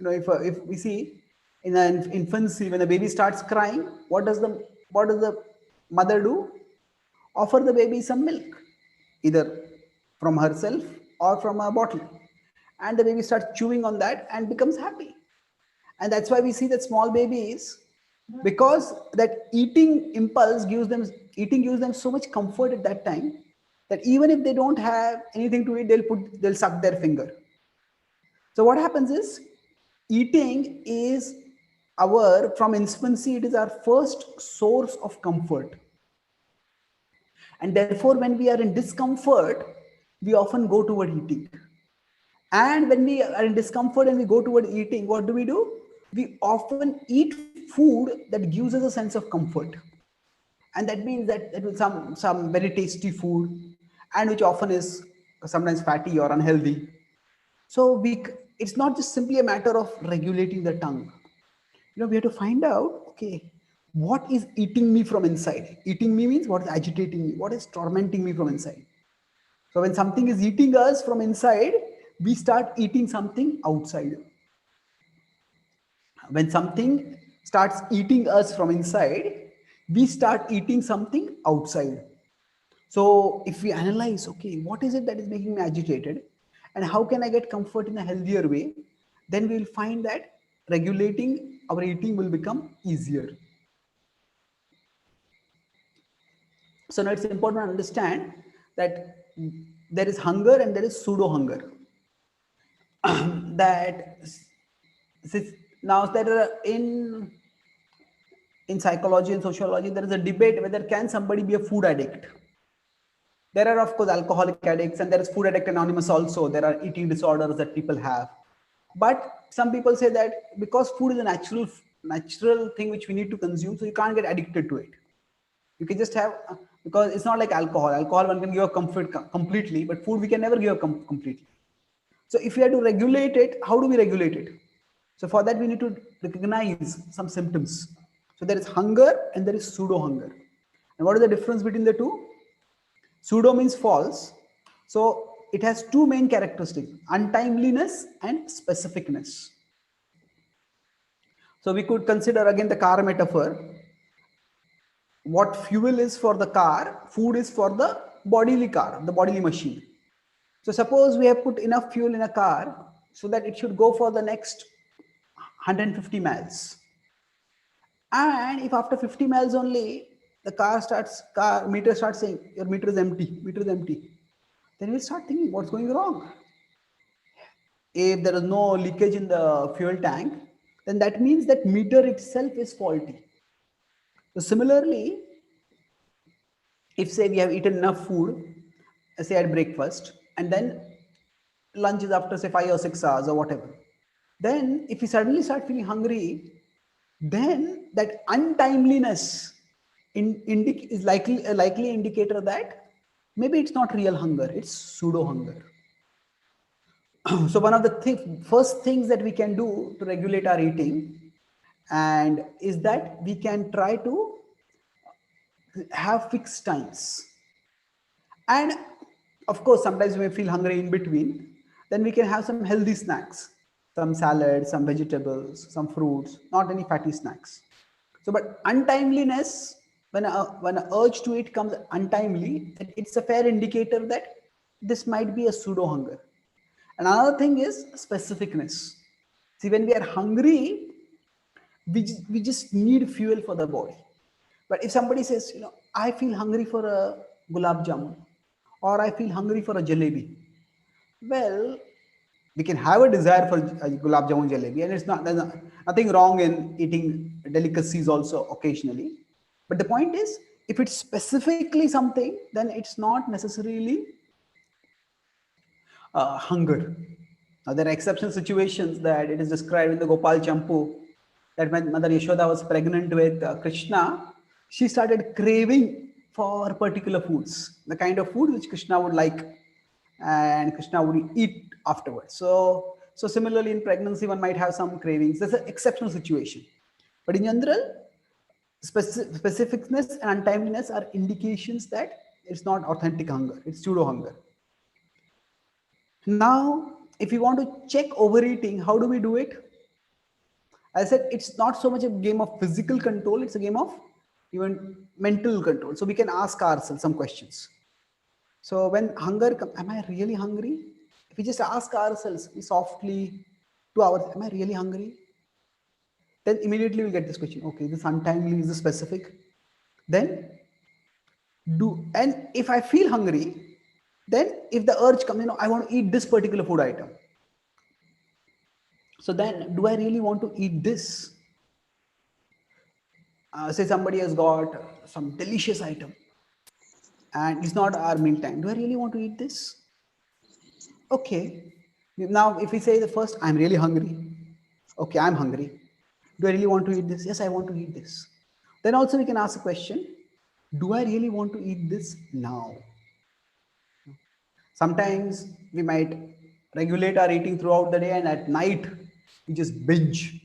If we see in an infancy, when the baby starts crying, what does the mother do? Offer the baby some milk, either from herself or from a bottle, and the baby starts chewing on that and becomes happy. And that's why we see that small babies, because that eating gives them so much comfort at that time, that even if they don't have anything to eat, they'll suck their finger. So what happens is, eating is our, from infancy, it is our first source of comfort. And therefore, when we are in discomfort, we often go toward eating. And when we are in discomfort and we go toward eating, what do? We often eat food that gives us a sense of comfort. And that means that it will some very tasty food, and which often is sometimes fatty or unhealthy. So it's not just simply a matter of regulating the tongue. We have to find out, okay, what is eating me from inside. Eating me means what is agitating me, what is tormenting me from inside. So when something is eating us from inside, we start eating something outside. When something starts eating us from inside, we start eating something outside. So if we analyze, okay, what is it that is making me agitated, and how can I get comfort in a healthier way, then we will find that regulating our eating will become easier. So now it's important to understand that there is hunger and there is pseudo hunger. That now there are in psychology and sociology, there is a debate whether can somebody be a food addict. There are, of course, alcoholic addicts, and there is food addict anonymous also. There are eating disorders that people have. But some people say that because food is a natural thing which we need to consume, so you can't get addicted to it. You can just have, because it's not like alcohol. Alcohol one can give a comfort completely, but food we can never give a completely. So if we have to regulate it, how do we regulate it? So for that we need to recognize some symptoms. So there is hunger and there is pseudo hunger. And what is the difference between the two? Pseudo means false. So it has two main characteristics: untimeliness and specificness. So we could consider again the car metaphor. What fuel is for the car, food is for the bodily car, the bodily machine. So suppose we have put enough fuel in a car so that it should go for the next 150 miles. And if after 50 miles only the car meter starts saying your meter is empty, then we'll start thinking what's going wrong. If there is no leakage in the fuel tank, then that means that meter itself is faulty. So similarly, if say we have eaten enough food, say at breakfast, and then lunch is after say 5 or 6 hours or whatever, then if we suddenly start feeling hungry, then that untimeliness is likely a likely indicator that maybe it's not real hunger, it's pseudo hunger. So one of the first things that we can do to regulate our eating, and is that we can try to have fixed times. And of course, sometimes we may feel hungry in between. Then we can have some healthy snacks, some salad, some vegetables, some fruits, not any fatty snacks. So, but untimeliness, when an urge to eat comes untimely, then it's a fair indicator that this might be a pseudo hunger. And another thing is specificness. See, when we are hungry, we just need fuel for the body. But if somebody says, I feel hungry for a gulab jamun, or I feel hungry for a jalebi, well, we can have a desire for a gulab jamun jalebi, and there's nothing wrong in eating delicacies also occasionally. But the point is, if it's specifically something, then it's not necessarily hunger. Now, there are exceptional situations that it is described in the Gopal Champu, that when Mother Yashoda was pregnant with Krishna, she started craving for particular foods, the kind of food which Krishna would like. and Krishna would eat afterwards. So similarly, in pregnancy, one might have some cravings. That's an exceptional situation. But in general, specificness and untimeliness are indications that it's not authentic hunger, it's pseudo hunger. Now, if you want to check overeating, how do we do it? I said it's not so much a game of physical control, it's a game of even mental control. So we can ask ourselves some questions. So when hunger comes, am I really hungry? If we just ask ourselves softly 2 hours, am I really hungry? Then immediately we'll get this question. Okay, this untimely is this specific. Then and if I feel hungry, then if the urge comes, I want to eat this particular food item. So then, do I really want to eat this? Say somebody has got some delicious item and it's not our meal time. Do I really want to eat this? Okay. Now, if we say the first, I'm really hungry. Okay, I'm hungry. Do I really want to eat this? Yes, I want to eat this. Then also we can ask a question, do I really want to eat this now? Sometimes we might regulate our eating throughout the day, and at night we just binge,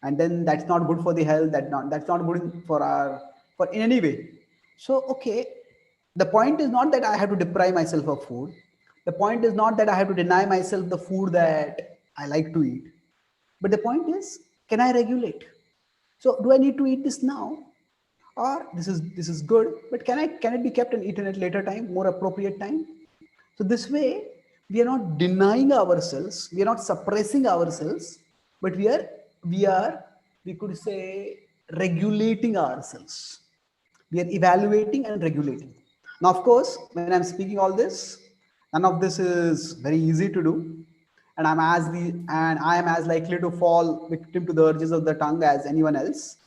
and then that's not good for the health. That's not good for our for in any way. So okay, the point is not that I have to deprive myself of food. The point is not that I have to deny myself the food that I like to eat. But the point is, can I regulate? So do I need to eat this now? Or this is good, but can it be kept and eaten at later time, more appropriate time? So this way, we are not denying ourselves, we are not suppressing ourselves, but we could say regulating ourselves. We are evaluating and regulating. Now, of course, when I'm speaking all this, none of this is very easy to do, and I am as likely to fall victim to the urges of the tongue as anyone else.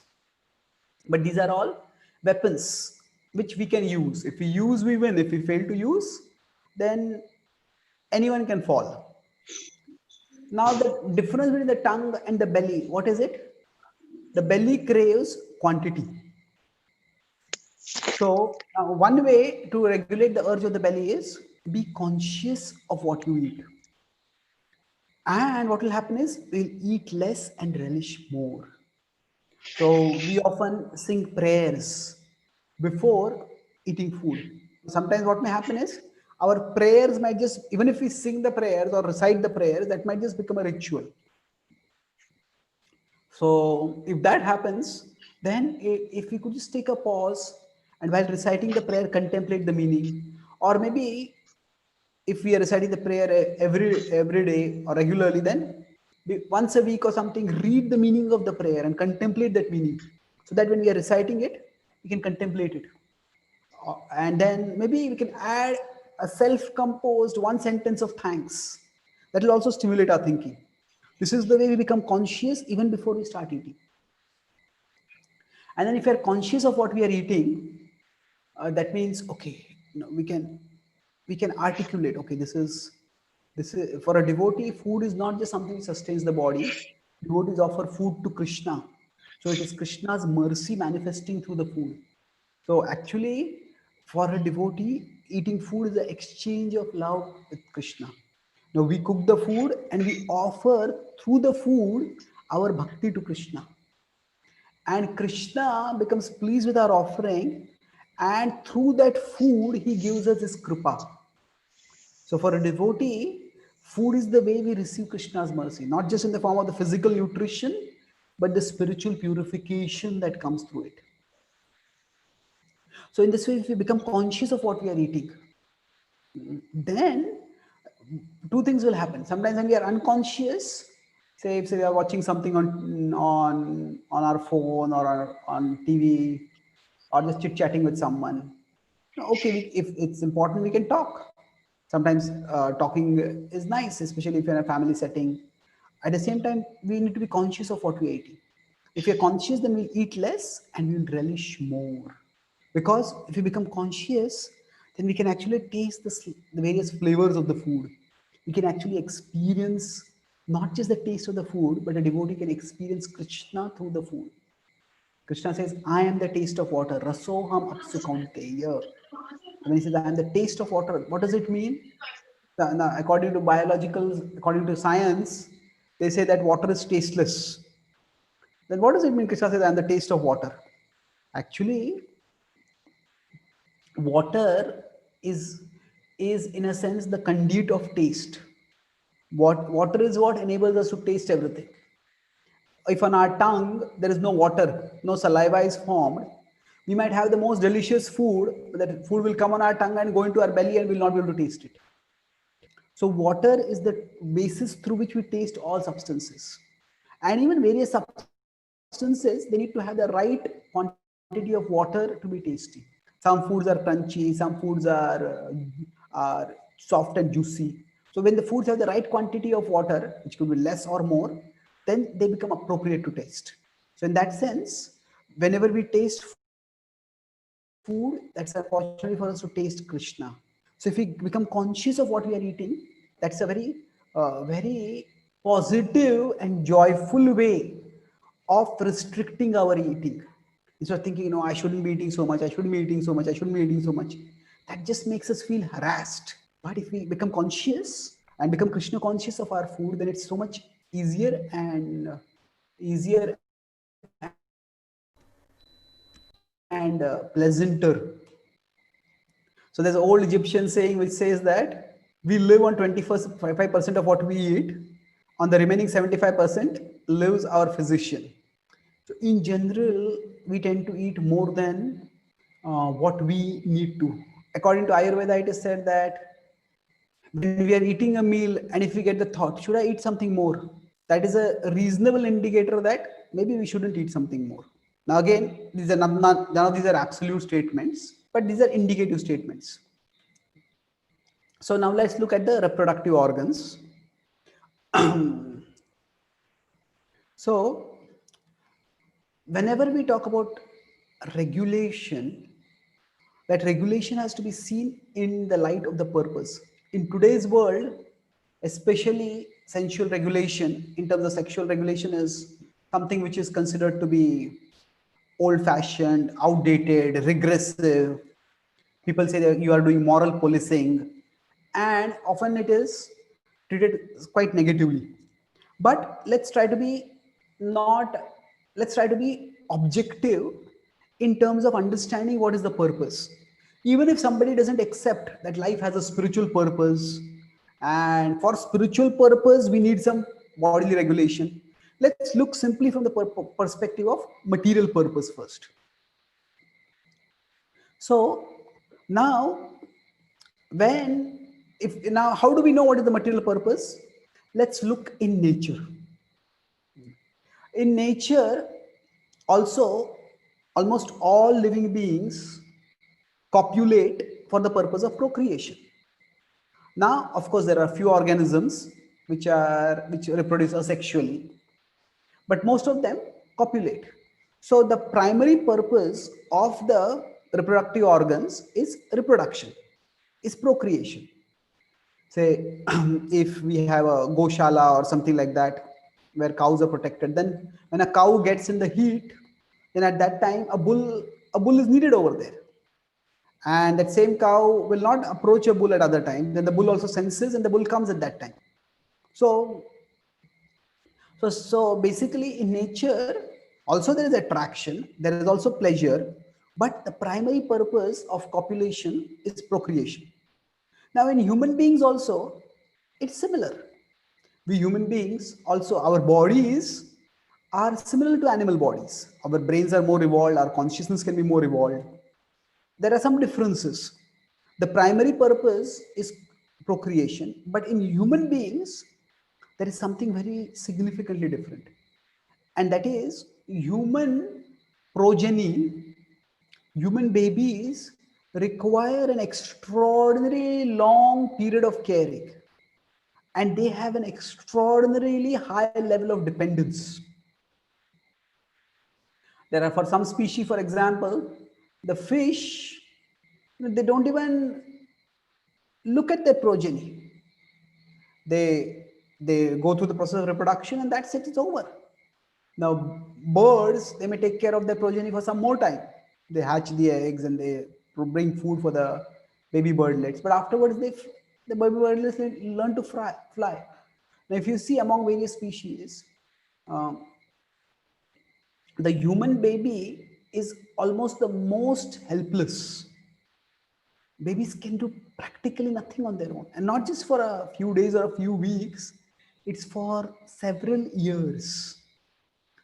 But these are all weapons which we can use. If we use, we win. If we fail to use, then anyone can fall. Now, the difference between the tongue and the belly, what is it? The belly craves quantity. So, one way to regulate the urge of the belly is be conscious of what you eat. And what will happen is we'll eat less and relish more. So we often sing prayers before eating food. Sometimes what may happen is our prayers might just, even if we sing the prayers or recite the prayers, that might just become a ritual. So if that happens, then if we could just take a pause and while reciting the prayer, contemplate the meaning, or maybe if we are reciting the prayer every day or regularly, then once a week or something, read the meaning of the prayer and contemplate that meaning, so that when we are reciting it, we can contemplate it. And then maybe we can add a self-composed one sentence of thanks. That will also stimulate our thinking. This is the way we become conscious even before we start eating. And then if we are conscious of what we are eating, that means okay, we can articulate. Okay, this is for a devotee. Food is not just something that sustains the body. Devotees offer food to Krishna, so it is Krishna's mercy manifesting through the food. So actually, for a devotee, eating food is the exchange of love with Krishna. Now we cook the food and we offer through the food our bhakti to Krishna, and Krishna becomes pleased with our offering, and through that food he gives us his kripa. So for a devotee, food is the way we receive Krishna's mercy, not just in the form of the physical nutrition, but the spiritual purification that comes through it. So in this way, if we become conscious of what we are eating, then two things will happen. Sometimes when we are unconscious, say we are watching something on our phone or on TV, or just chit chatting with someone. Okay, if it's important, we can talk. Sometimes talking is nice, especially if you're in a family setting. At the same time, we need to be conscious of what we're eating. If you're conscious, then we'll eat less and we'll relish more. Because if we become conscious, then we can actually taste the various flavors of the food. We can actually experience not just the taste of the food, but a devotee can experience Krishna through the food. Krishna says, I am the taste of water. Rasoham apsu kaunteya. When he says, I am the taste of water, what does it mean? Now, according to science, they say that water is tasteless. Then what does it mean? Krishna says, "I am the taste of water." Actually, water is is in a sense the conduit of taste. What water is what enables us to taste everything. If on our tongue there is no water, no saliva is formed, we might have the most delicious food, but that food will come on our tongue and go into our belly and we'll not be able to taste it. So water is the basis through which we taste all substances. And even various substances, they need to have the right quantity of water to be tasty. Some foods are crunchy, some foods are soft and juicy. So when the foods have the right quantity of water, which could be less or more, then they become appropriate to taste. So in that sense, whenever we taste food, that's an opportunity for us to taste Krishna. So if we become conscious of what we are eating, that's a very positive and joyful way of restricting our eating. Instead of thinking, I shouldn't be eating so much, I shouldn't be eating so much, I shouldn't be eating so much. That just makes us feel harassed. But if we become conscious and become Krishna conscious of our food, then it's so much easier and pleasanter. So there's an old Egyptian saying which says that we live on 25% of what we eat. On the remaining 75% lives our physician. So in general, we tend to eat more than what we need to. According to Ayurveda, it is said that when we are eating a meal and if we get the thought, should I eat something more? That is a reasonable indicator that maybe we shouldn't eat something more. Now again, these are none of these are absolute statements, but these are indicative statements. So now let's look at the reproductive organs. So whenever we talk about regulation, that regulation has to be seen in the light of the purpose. In today's world, especially sensual regulation in terms of sexual regulation is something which is considered to be old fashioned, outdated, regressive. People say that you are doing moral policing, and often it is treated quite negatively. But not let's try to be objective in terms of understanding what is the purpose. Even if somebody doesn't accept that life has a spiritual purpose, and for spiritual purpose we need some bodily regulation, let's look simply from the perspective of material purpose first. So now, when if now how do we know what is the material purpose? Let's look in nature. In nature, also, almost all living beings copulate for the purpose of procreation. Now, of course, there are few organisms which reproduce asexually, but most of them copulate. So the primary purpose of the reproductive organs is reproduction, is procreation. Say if we have a goshala or something like that where cows are protected, then when a cow gets in the heat, then at that time a bull is needed over there, and that same cow will not approach a bull at other times. Then the bull also senses and the bull comes at that time. So so basically in nature also there is attraction, there is also pleasure, but the primary purpose of copulation is procreation. Now in human beings also it's similar. We human beings also, our bodies are similar to animal bodies. Our brains are more evolved, our consciousness can be more evolved. There are some differences. The primary purpose is procreation, but in human beings there is something very significantly different, and that is human progeny. Human babies require an extraordinarily long period of caring, and they have an extraordinarily high level of dependence. There are, for some species, for example, the fish, they don't even look at their progeny. They go through the process of reproduction and that's it, it's over. Now, birds, they may take care of their progeny for some more time. They hatch the eggs and they bring food for the baby birdlets, but afterwards The baby bird learn to fly. Now, if you see among various species, um, the human baby is almost the most helpless. Babies can do practically nothing on their own, and not just for a few days or a few weeks, it's for several years.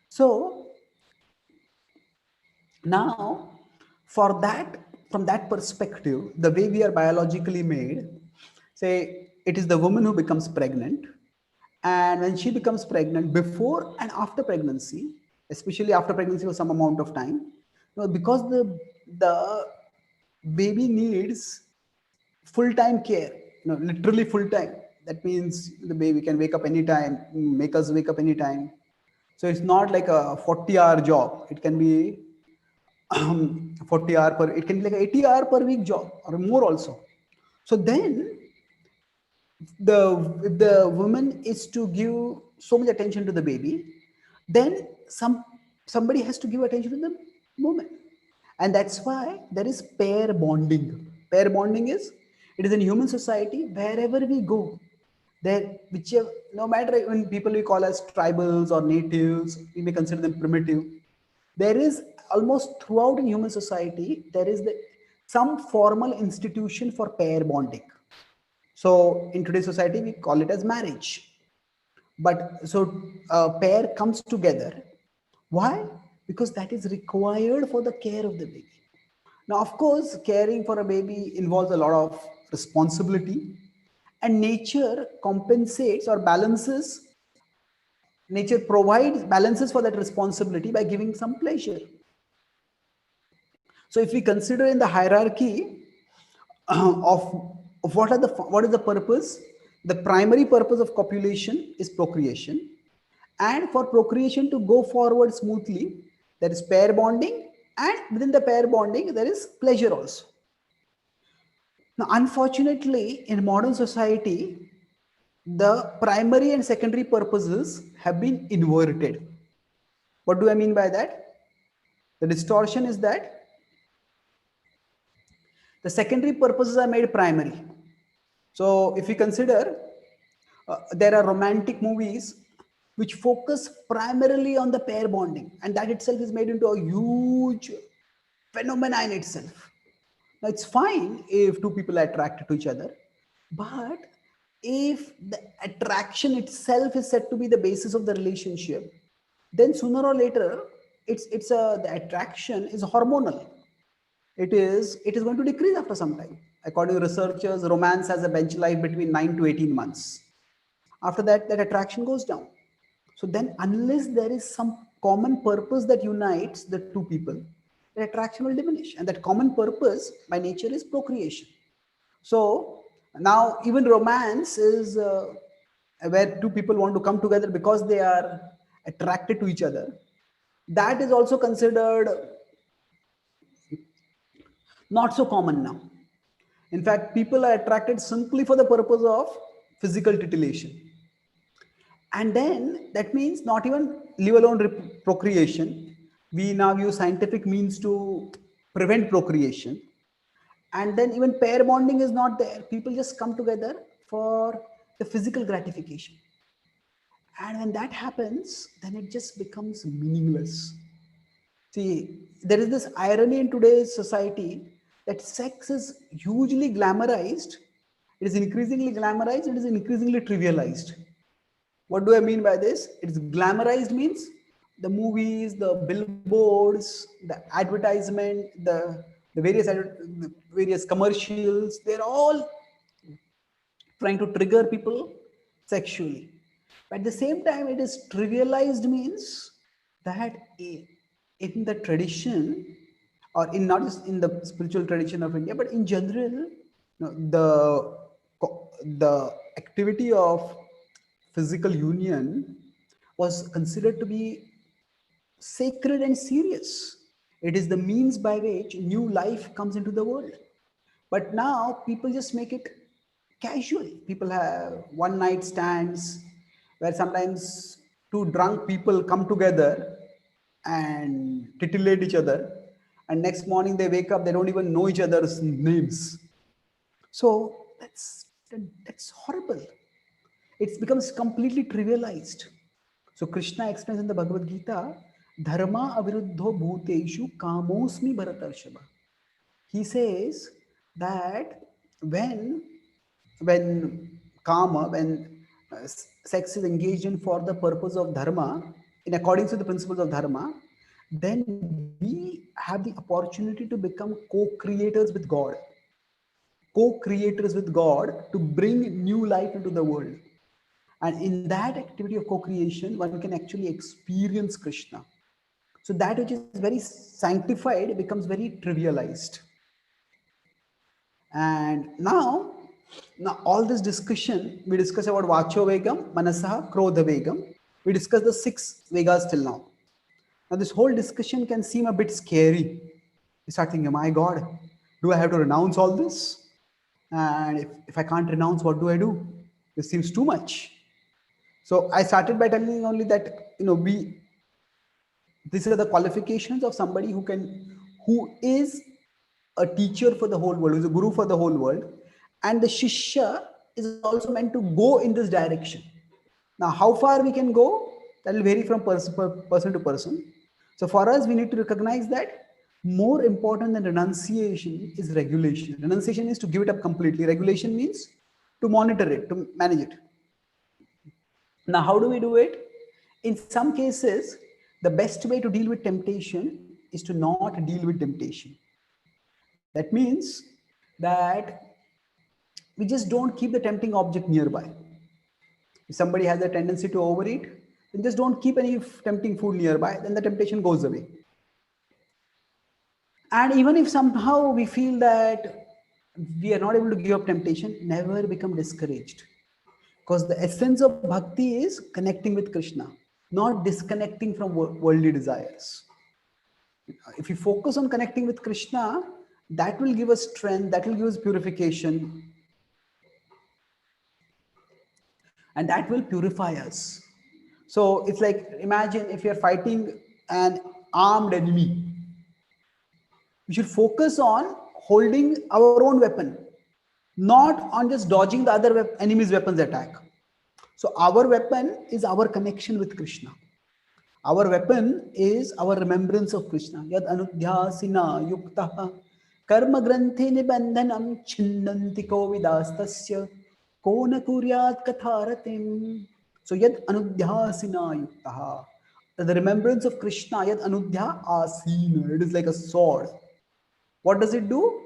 So now, for that, from that perspective, the way we are biologically made, say it is the woman who becomes pregnant, and when she becomes pregnant, before and after pregnancy, especially after pregnancy for some amount of time, because the baby needs full time care, literally full time. That means the baby can wake up anytime, make us wake up anytime. So it's not like a 40-hour job. It can be 40 hour per, it can be like 80-hour per week job or more also. So then the if the woman is to give so much attention to the baby, then somebody has to give attention to the woman. And that's why there is pair bonding. Pair bonding is, it is in human society wherever we go, there, whichever, no matter when people we call as tribals or natives, we may consider them primitive, there is almost throughout in human society there is some formal institution for pair bonding. So in today's society, we call it as marriage. But so a pair comes together. Why? Because that is required for the care of the baby. Now, of course, caring for a baby involves a lot of responsibility, and nature compensates or balances, nature provides balances for that responsibility by giving some pleasure. So if we consider in the hierarchy of what is the purpose, the primary purpose of copulation is procreation, and for procreation to go forward smoothly, there is pair bonding, and within the pair bonding there is pleasure also. Now, unfortunately, in modern society, the primary and secondary purposes have been inverted. What do I mean by that? The distortion is that the secondary purposes are made primary. So, if we consider, there are romantic movies which focus primarily on the pair bonding, and that itself is made into a huge phenomena in itself. Now, it's fine if two people are attracted to each other, but if the attraction itself is said to be the basis of the relationship, then sooner or later, the attraction is hormonal. It is going to decrease after some time. According to researchers, romance has a bench life between 9 to 18 months. After that, that attraction goes down. So then, unless there is some common purpose that unites the two people, the attraction will diminish. And that common purpose by nature is procreation. So now, even romance is where two people want to come together because they are attracted to each other. That is also considered not so common now. In fact, people are attracted simply for the purpose of physical titillation. And then that means not even leave alone procreation. We now use scientific means to prevent procreation. And then even pair bonding is not there. People just come together for the physical gratification. And when that happens, then it just becomes meaningless. See, there is this irony in today's society that sex is hugely glamorized. It is increasingly glamorized, it is increasingly trivialized. What do I mean by this? It's glamorized means the movies, the billboards, the advertisement, the various commercials, they're all trying to trigger people sexually. But at the same time, it is trivialized means that in the tradition, or in not just in the spiritual tradition of India, but in general, the activity of physical union was considered to be sacred and serious. It is the means by which new life comes into the world. But now people just make it casual. People have one night stands where sometimes two drunk people come together and titillate each other. And next morning they wake up, they don't even know each other's names. So That's horrible. It becomes completely trivialized. So Krishna explains in the Bhagavad Gita, Dharma aviruddho bhuteshu kamosmi bharatarshava. He says that when when karma, when sex is engaged in for the purpose of dharma, in accordance with the principles of dharma, then we have the opportunity to become co-creators with God, co-creators with God to bring new life into the world. And in that activity of co-creation, one can actually experience Krishna. So that which is very sanctified becomes very trivialized. And now all this discussion, we discuss about Vacho Vegam, Manasaha, Krodha Vegam. We discussed the six Vegas till now. Now this whole discussion can seem a bit scary. You start thinking, my God, do I have to renounce all this? And if I can't renounce, what do I do? This seems too much. So I started by telling only that we these are the qualifications of somebody who is a teacher for the whole world, who is a guru for the whole world, and the shishya is also meant to go in this direction. Now, how far we can go, that will vary from person to person. So for us, we need to recognize that more important than renunciation is regulation. Renunciation is to give it up completely. Regulation means to monitor it, to manage it. Now, how do we do it? In some cases, the best way to deal with temptation is to not deal with temptation. That means that we just don't keep the tempting object nearby. If somebody has a tendency to overeat, then just don't keep any tempting food nearby, then the temptation goes away. And even if somehow we feel that we are not able to give up temptation, never become discouraged. Because the essence of bhakti is connecting with Krishna, not disconnecting from worldly desires. If we focus on connecting with Krishna, that will give us strength, that will give us purification, and that will purify us. So it's like, imagine if you're fighting an armed enemy, we should focus on holding our own weapon, not on just dodging the other enemy's weapons attack. So our weapon is our connection with Krishna. Our weapon is our remembrance of Krishna. Yad anudhyasina yuktaha karma granthe nibandhanam chinnanti kovidastasya kona kuryat katharatim. So yad anudhyasina yuktaha. The remembrance of Krishna, yad anudhya asina. It is like a sword. What does it do?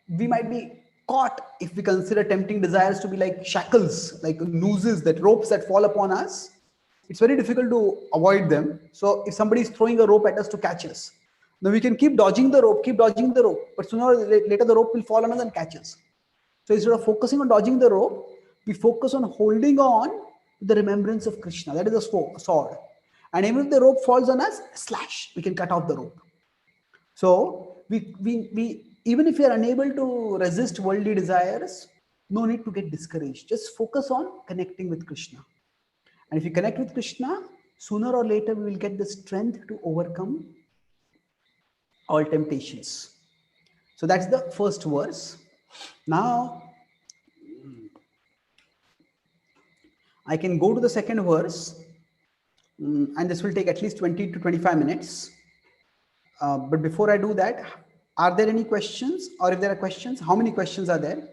We might be caught if we consider tempting desires to be like shackles, like nooses, that ropes that fall upon us. It's very difficult to avoid them. So if somebody is throwing a rope at us to catch us, now we can keep dodging the rope, keep dodging the rope, but sooner or later the rope will fall on us and catch us. So instead of focusing on dodging the rope, we focus on holding on to the remembrance of Krishna. That is the sword. And even if the rope falls on us, slash, we can cut off the rope. So we even if we are unable to resist worldly desires, no need to get discouraged. Just focus on connecting with Krishna. And if you connect with Krishna, sooner or later we will get the strength to overcome all temptations. So that's the first verse. Now I can go to the second verse, and this will take at least 20 to 25 minutes. But before I do that, are there any questions? Or if there are questions, how many questions are there?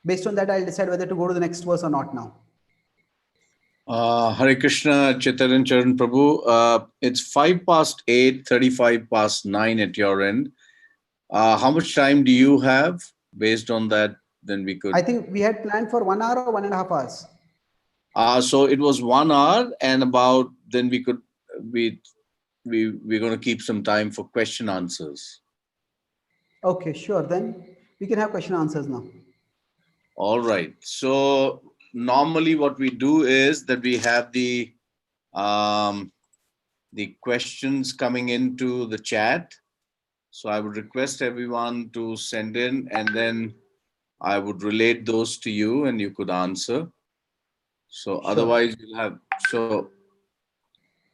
Based on that, I'll decide whether to go to the next verse or not now. Hare Krishna, Chaitanya Charan Prabhu. It's 5 past 8, 35 past 9 at your end. How much time do you have? Based on that, then we could. I think we had planned for 1 hour or 1.5 hours. So it was 1 hour, and about then we could we're going to keep some time for question answers. Okay, sure. Then we can have question answers now. All right. So normally what we do is that we have the questions coming into the chat. So I would request everyone to send in, and then I would relate those to you and you could answer. So Sure. otherwise you'll have, so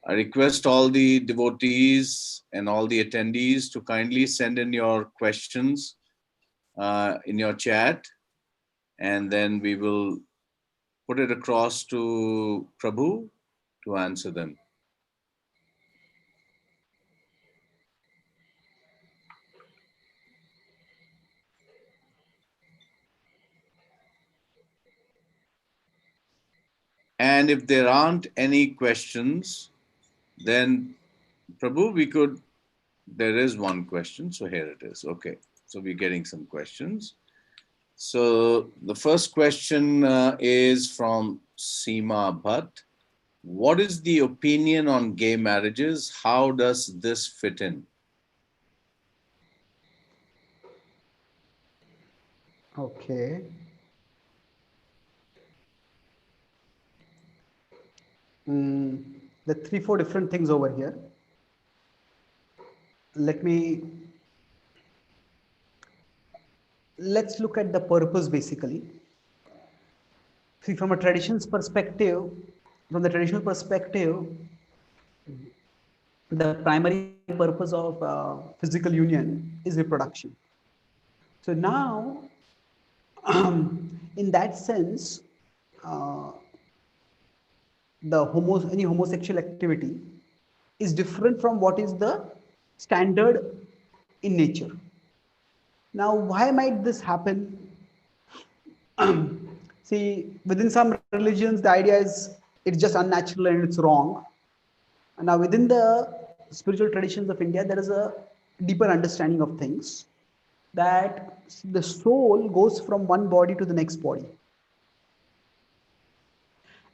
I request all the devotees and all the attendees to kindly send in your questions in your chat. and then we will put it across to Prabhu to answer them. And if there aren't any questions, then Prabhu, we could. There is one question, so here it is. Okay, so we're getting some questions. So the first question is from Seema Bhatt. What is the opinion on gay marriages? How does this fit in? Okay. Mm, the three, four different things over here. Let me let's look at the purpose basically. See, from a traditions perspective, from the traditional perspective, the primary purpose of physical union is reproduction. So now, in that sense, uh, any homosexual activity is different from what is the standard in nature. Now, why might this happen? See, within some religions, the idea is it's just unnatural and it's wrong. And now, within the spiritual traditions of India, there is a deeper understanding of things that the soul goes from one body to the next body.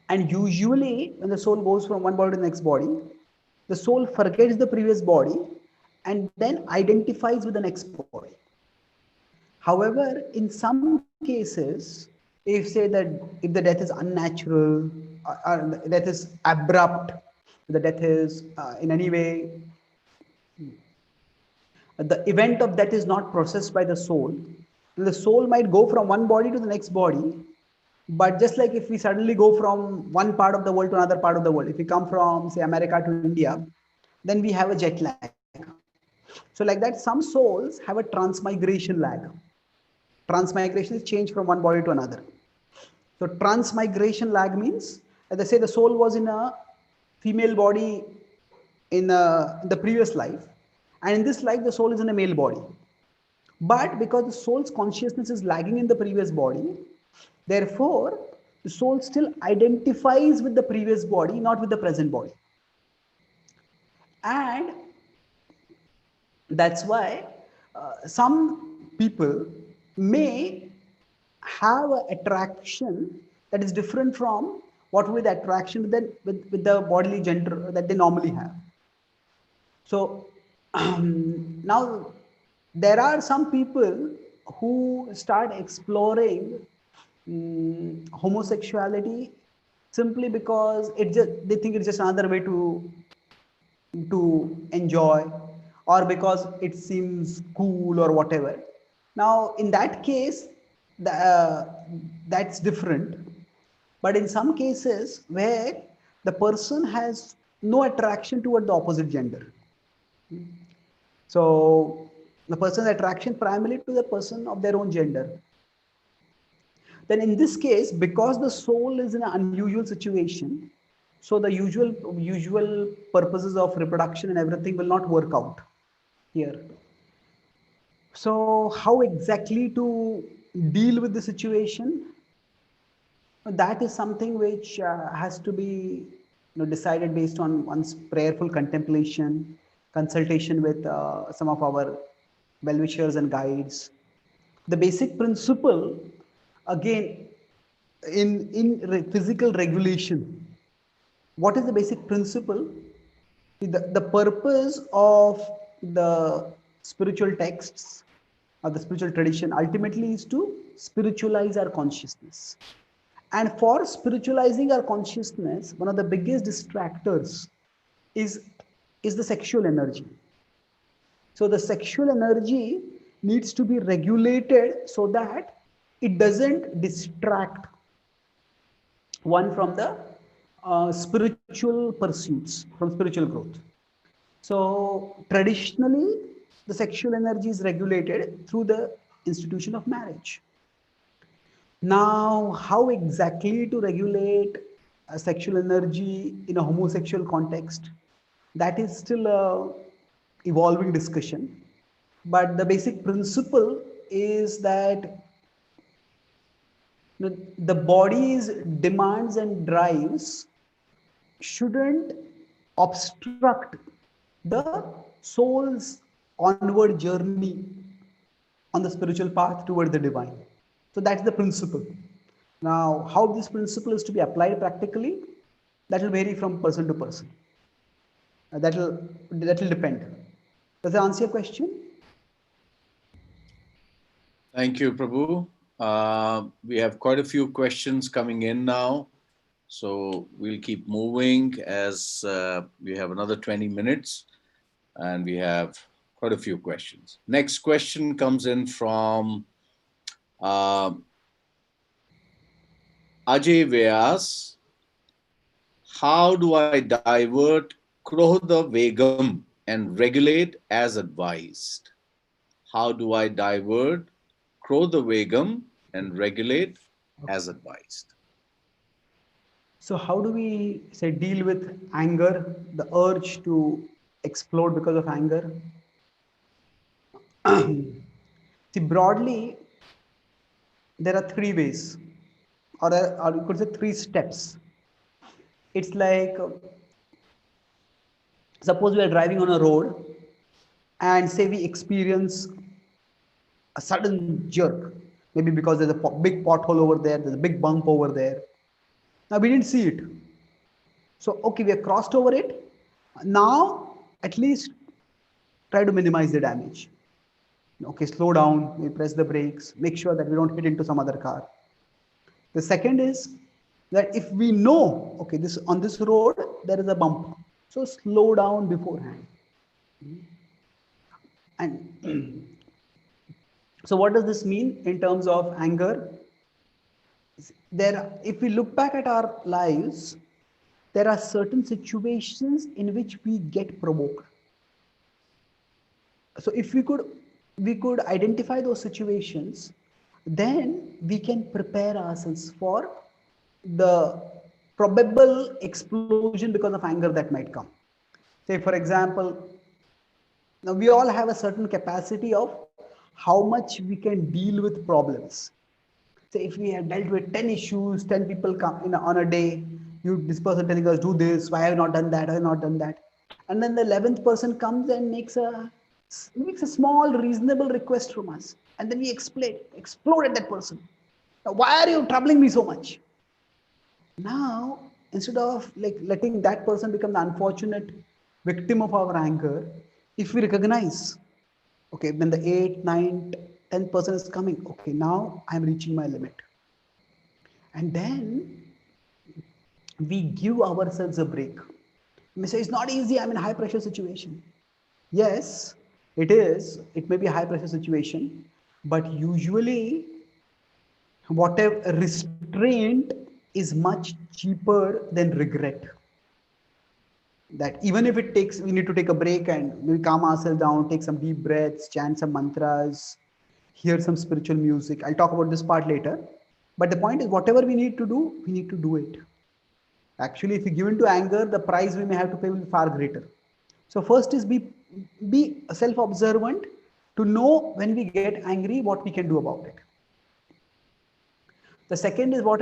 And usually, when the soul goes from one body to the next body, the soul forgets the previous body and then identifies with the next body. However, in some cases, if say that if the death is unnatural or the death is abrupt, the death is in any way, the event of death is not processed by the soul might go from one body to the next body. But just like if we suddenly go from one part of the world to another part of the world, if we come from say America to India, then we have a jet lag. So like that, some souls have a transmigration lag. Transmigration is change from one body to another. So transmigration lag means, as I say, the soul was in a female body in the previous life, and in this life the soul is in a male body. But because the soul's consciousness is lagging in the previous body, therefore the soul still identifies with the previous body, not with the present body. And that's why some people may have an attraction that is different from what would be the attraction with the bodily gender that they normally have. So now there are some people who start exploring homosexuality simply because it just they think it's just another way to enjoy, or because it seems cool or whatever. Now in that case, that's different. But in some cases where the person has no attraction toward the opposite gender, so the person's attraction primarily to the person of their own gender, then in this case, because the soul is in an unusual situation, so the usual purposes of reproduction and everything will not work out here. So how exactly to deal with the situation? That is something which has to be decided based on one's prayerful contemplation, consultation with some of our well-wishers and guides. The basic principle, again, in physical regulation, what is the basic principle? The purpose of the spiritual texts or the spiritual tradition ultimately is to spiritualize our consciousness. And for spiritualizing our consciousness, one of the biggest distractors is, is the sexual energy. So the sexual energy needs to be regulated so that it doesn't distract one from the spiritual pursuits, from spiritual growth. So traditionally, the sexual energy is regulated through the institution of marriage. Now, how exactly to regulate sexual energy in a homosexual context? That is still a evolving discussion. But the basic principle is that the body's demands and drives shouldn't obstruct the soul's onward journey on the spiritual path toward the divine. So that's the principle. Now, how this principle is to be applied practically, that will vary from person to person. That will depend. Does that answer your question? Thank you, Prabhu. We have quite a few questions coming in now. So we'll keep moving as we have another 20 minutes and we have quite a few questions. Next question comes in from uh, Ajay Vyas. How do I divert Krodha Vegam and regulate as advised? How do I divert Krodha Vegam and regulate as advised? So, how do we say deal with anger, the urge to explode because of anger? See, broadly, there are three ways, or you could say three steps. It's like suppose we are driving on a road and say we experience a sudden jerk, maybe because there's a big pothole over there, there's a big bump over there. Now we didn't see it. So, okay, we have crossed over it. Now, at least try to minimize the damage. Okay, slow down, we press the brakes, make sure that we don't hit into some other car. The second is that if we know, okay, this on this road there is a bump, so slow down beforehand. And so, what does this mean in terms of anger? If we look back at our lives, there are certain situations in which we get provoked. So if we could identify those situations, then we can prepare ourselves for the probable explosion because of anger that might come. Say for example, now we all have a certain capacity of how much we can deal with problems. So if we have dealt with 10 issues, 10 people come in on a day, this person telling us do this, why have I not done that, I have not done that, and then the 11th person comes and makes a small reasonable request from us, and then we explode at that person. Now, why are you troubling me so much? Now, instead of like letting that person become the unfortunate victim of our anger, if we recognize, okay, when the 8th, 9th, 10th person is coming, okay, now I'm reaching my limit. And then we give ourselves a break. We say it's not easy, I'm in a high pressure situation. Yes, it is. It may be a high pressure situation, but usually, whatever restraint is much cheaper than regret. That even if it takes, we need to take a break and we calm ourselves down, take some deep breaths, chant some mantras, hear some spiritual music. I'll talk about this part later. But the point is, whatever we need to do, we need to do it. Actually, if we give in to anger, the price we may have to pay will be far greater. So first is be self-observant to know when we get angry, what we can do about it. The second is what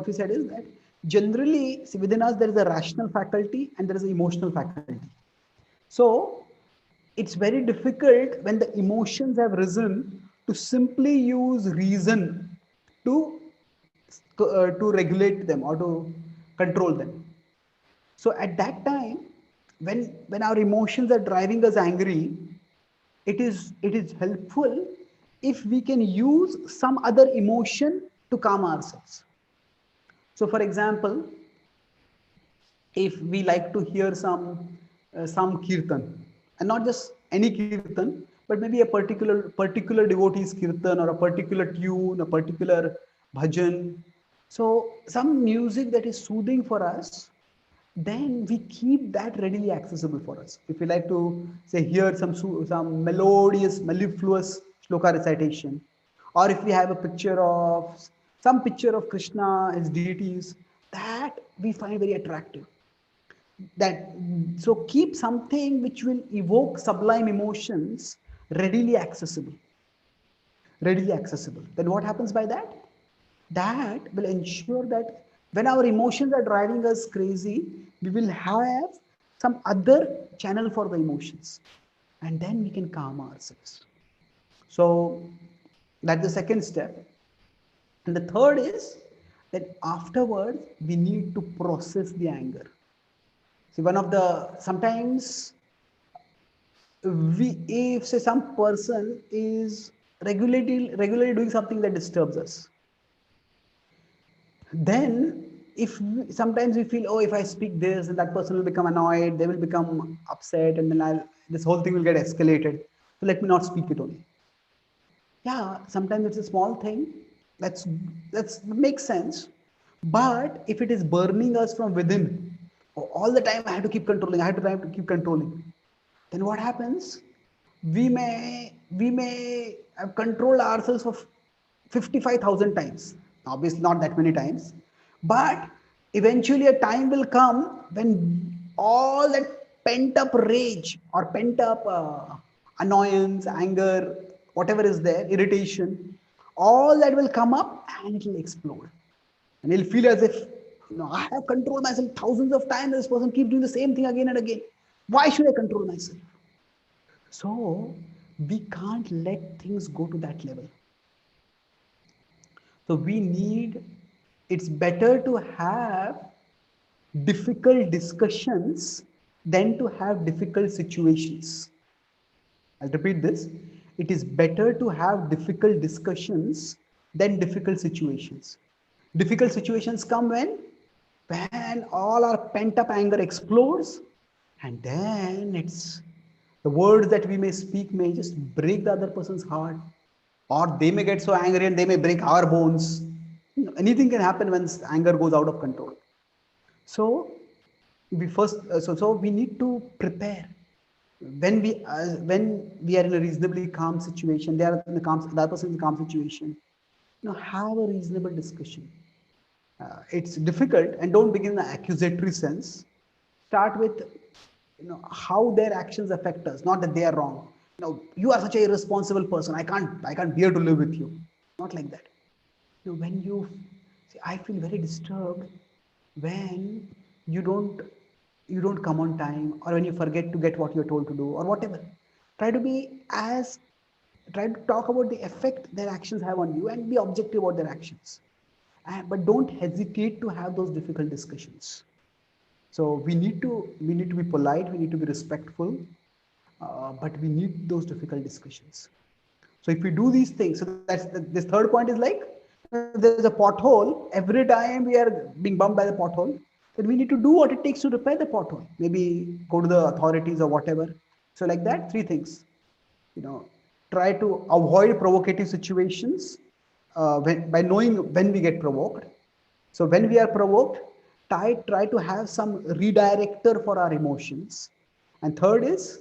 we said is that generally, see, within us there is a rational faculty and there is an emotional faculty. So it's very difficult when the emotions have risen to simply use reason to to regulate them or to control them. So at that time, when our emotions are driving us angry, it is helpful if we can use some other emotion to calm ourselves. So for example, if we like to hear some kirtan, and not just any kirtan, but maybe a particular devotee's kirtan or a particular tune, a particular bhajan, so some music that is soothing for us, then we keep that readily accessible for us. If we like to say hear some melodious mellifluous shloka recitation, or if we have a picture of some picture of Krishna, his deities, that we find very attractive. That so keep something which will evoke sublime emotions readily accessible, readily accessible. Then what happens by that? That will ensure that when our emotions are driving us crazy, we will have some other channel for the emotions, and then we can calm ourselves. So that's the second step. And the third is that afterwards we need to process the anger. See, one of the sometimes we, if say some person is regularly doing something that disturbs us, then if sometimes we feel, oh, if I speak this, and that person will become annoyed, they will become upset, and then this whole thing will get escalated. So let me not speak it only. Yeah, sometimes it's a small thing. That's that's makes sense. But if it is burning us from within, all the time I have to keep controlling, I have to keep controlling, then what happens? We may have controlled ourselves for 55,000 times. Obviously, not that many times, but eventually a time will come when all that pent up rage or pent up annoyance, anger, whatever is there, irritation, all that will come up and it will explode. And he'll feel as if, I have controlled myself thousands of times. This person keeps doing the same thing again and again. Why should I control myself? So we can't let things go to that level. So we need, it's better to have difficult discussions than to have difficult situations. I'll repeat this. It is better to have difficult discussions than difficult situations. Difficult situations come when all our pent up anger explodes, and then it's the words that we may speak may just break the other person's heart, or they may get so angry and they may break our bones. Anything can happen when anger goes out of control. So so we need to prepare when we are in a reasonably calm situation. They are in the calm, the other person is in a calm situation. Have a reasonable discussion. It's difficult, and don't begin in the accusatory sense. Start with how their actions affect us, not that they are wrong. You are such a irresponsible person. I can't bear to live with you. Not like that. When you see, I feel very disturbed when you don't come on time, or when you forget to get what you're told to do, or whatever. Try to be as Try to talk about the effect their actions have on you and be objective about their actions. But don't hesitate to have those difficult discussions. So we need to be polite, we need to be respectful, but we need those difficult discussions. So if we do these things, so that's this third point is like, if there's a pothole, every time we are being bumped by the pothole, then we need to do what it takes to repair the pothole. Maybe go to the authorities or whatever. So like that, three things. You know, Try to avoid provocative situations by knowing when we get provoked. So when we are provoked, try to have some redirector for our emotions. And third is,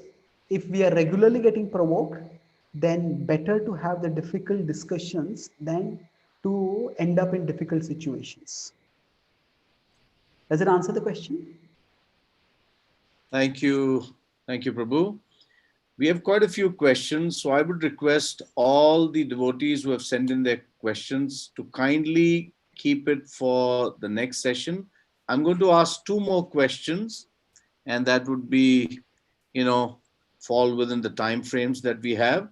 if we are regularly getting provoked, then better to have the difficult discussions than to end up in difficult situations. Does it answer the question? Thank you. Thank you, Prabhu. We have quite a few questions, so I would request all the devotees who have sent in their questions to kindly keep it for the next session. I'm going to ask two more questions, and that would be, you know, fall within the time frames that we have.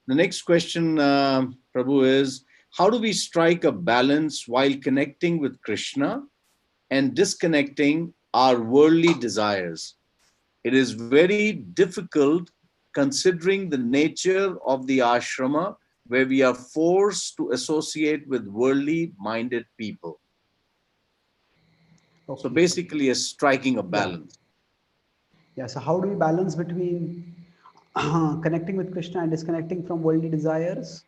The next question, Prabhu, is how do we strike a balance while connecting with Krishna and disconnecting our worldly desires? It is very difficult considering the nature of the ashrama where we are forced to associate with worldly minded people. So Okay. basically, a striking a Yeah. balance. Yeah. So how do we balance between connecting with Krishna and disconnecting from worldly desires,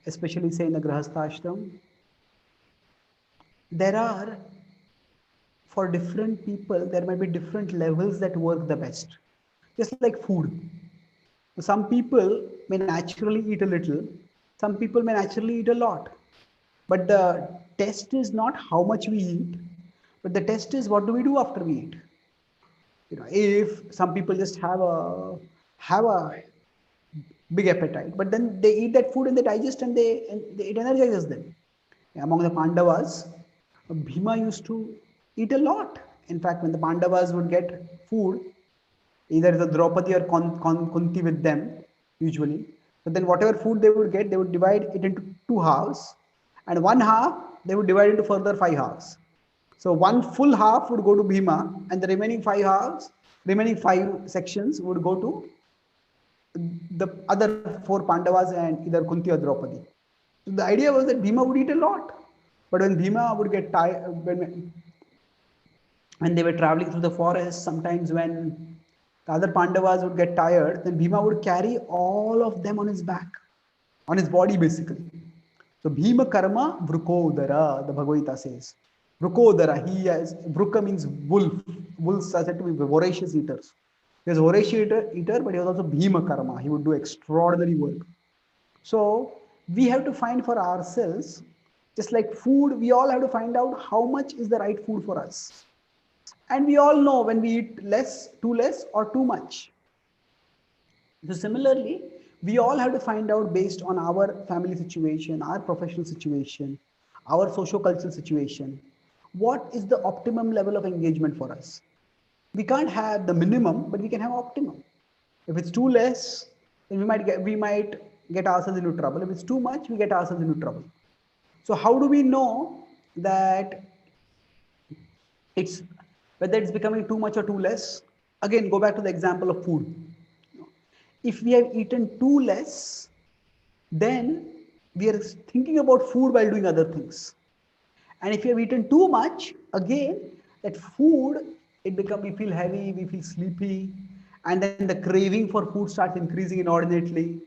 especially say in the Grahastha ashram? There are, for different people, there might be different levels that work the best. Just like food. Some people may naturally eat a little, some people may naturally eat a lot. But the test is not how much we eat, but the test is what do we do after we eat. If some people just have a big appetite, but then they eat that food and they digest and it energizes them. Among the Pandavas, Bhima used to eat a lot. In fact, when the Pandavas would get food, either the Draupadi or Kunti with them, usually. So then whatever food they would get, they would divide it into two halves, and one half they would divide into further five halves. So one full half would go to Bhima, and the remaining five halves, remaining five sections would go to the other four Pandavas and either Kunti or Draupadi. So the idea was that Bhima would eat a lot, but when Bhima would get tired, when they were traveling through the forest, sometimes when the other Pandavas would get tired, then Bhima would carry all of them on his back, on his body basically. So Bhima Karma Vrukodara, the Bhagavad Gita says. Vrukodara, he has, Vruka means wolf. Wolves are said to be voracious eaters. He was a voracious eater, but he was also Bhima Karma. He would do extraordinary work. So we have to find for ourselves, just like food, we all have to find out how much is the right food for us. And we all know when we eat less or too much. So similarly, we all have to find out based on our family situation, our professional situation, our socio-cultural situation, what is the optimum level of engagement for us. We can't have the minimum, but we can have optimum. If it's too less, then we might get ourselves into trouble. If it's too much, we get ourselves into trouble. So how do we know that it's whether it's becoming too much or too less? Again, go back to the example of food. If we have eaten too less, then we are thinking about food while doing other things. And if we have eaten too much, again, that food, it become we feel heavy, we feel sleepy, and then the craving for food starts increasing inordinately.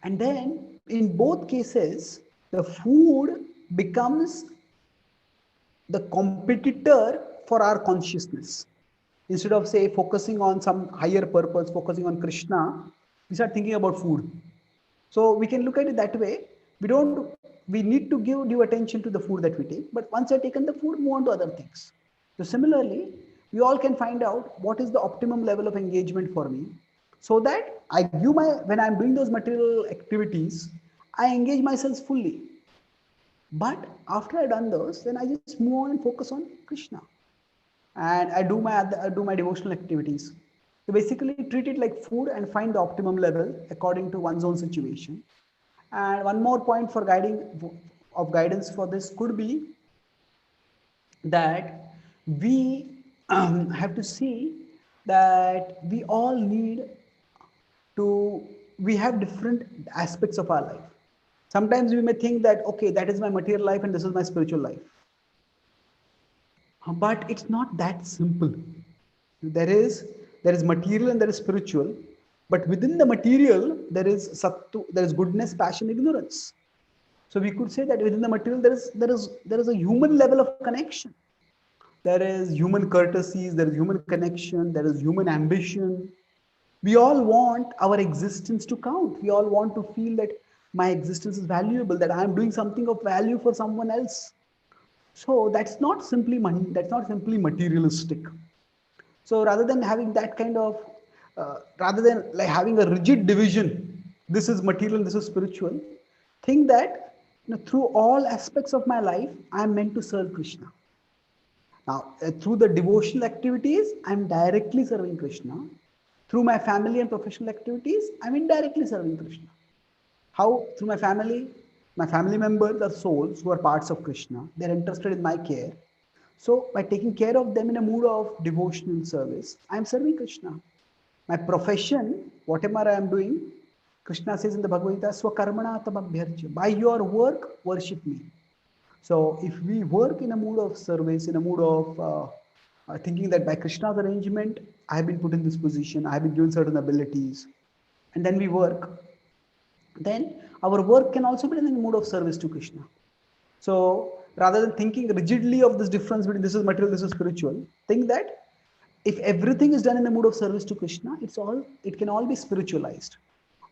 And then in both cases, the food becomes the competitor for our consciousness. Instead of say focusing on some higher purpose, focusing on Krishna, we start thinking about food. So we can look at it that way. We need to give due attention to the food that we take, but once I've taken the food, move on to other things. So similarly, we all can find out what is the optimum level of engagement for me, so that I give my when I'm doing those material activities, I engage myself fully. But after I've done those, then I just move on and focus on Krishna, and I do my devotional activities. So basically, treat it like food and find the optimum level according to one's own situation. And one more point for guidance for this could be that we have to see that we all need to we have different aspects of our life. Sometimes we may think that okay, that is my material life and this is my spiritual life, but it's not that simple. There is material and there is spiritual, but within the material there is goodness, passion, ignorance. So we could say that within the material there is a human level of connection. There is human courtesies, there is human connection, there is human ambition. We all want our existence to count. We all want to feel that my existence is valuable, that I am doing something of value for someone else. So that's not simply money, that's not simply materialistic. So rather than having that kind of rather than like having a rigid division, this is material, this is spiritual, think that through all aspects of my life I am meant to serve Krishna. Now through the devotional activities I am directly serving Krishna. Through my family and professional activities I am indirectly serving Krishna. How? Through my family members are souls who are parts of Krishna, they're interested in my care. So by taking care of them in a mood of devotional service, I am serving Krishna. My profession, whatever I am doing, Krishna says in the Bhagavad Gita, Swakarmana tamabhyarcha. By your work, worship me. So if we work in a mood of service, in a mood of thinking that by Krishna's arrangement, I have been put in this position, I have been given certain abilities, and then we work, then our work can also be in the mood of service to Krishna. So rather than thinking rigidly of this difference between this is material, this is spiritual, think that if everything is done in the mood of service to Krishna, it can all be spiritualized.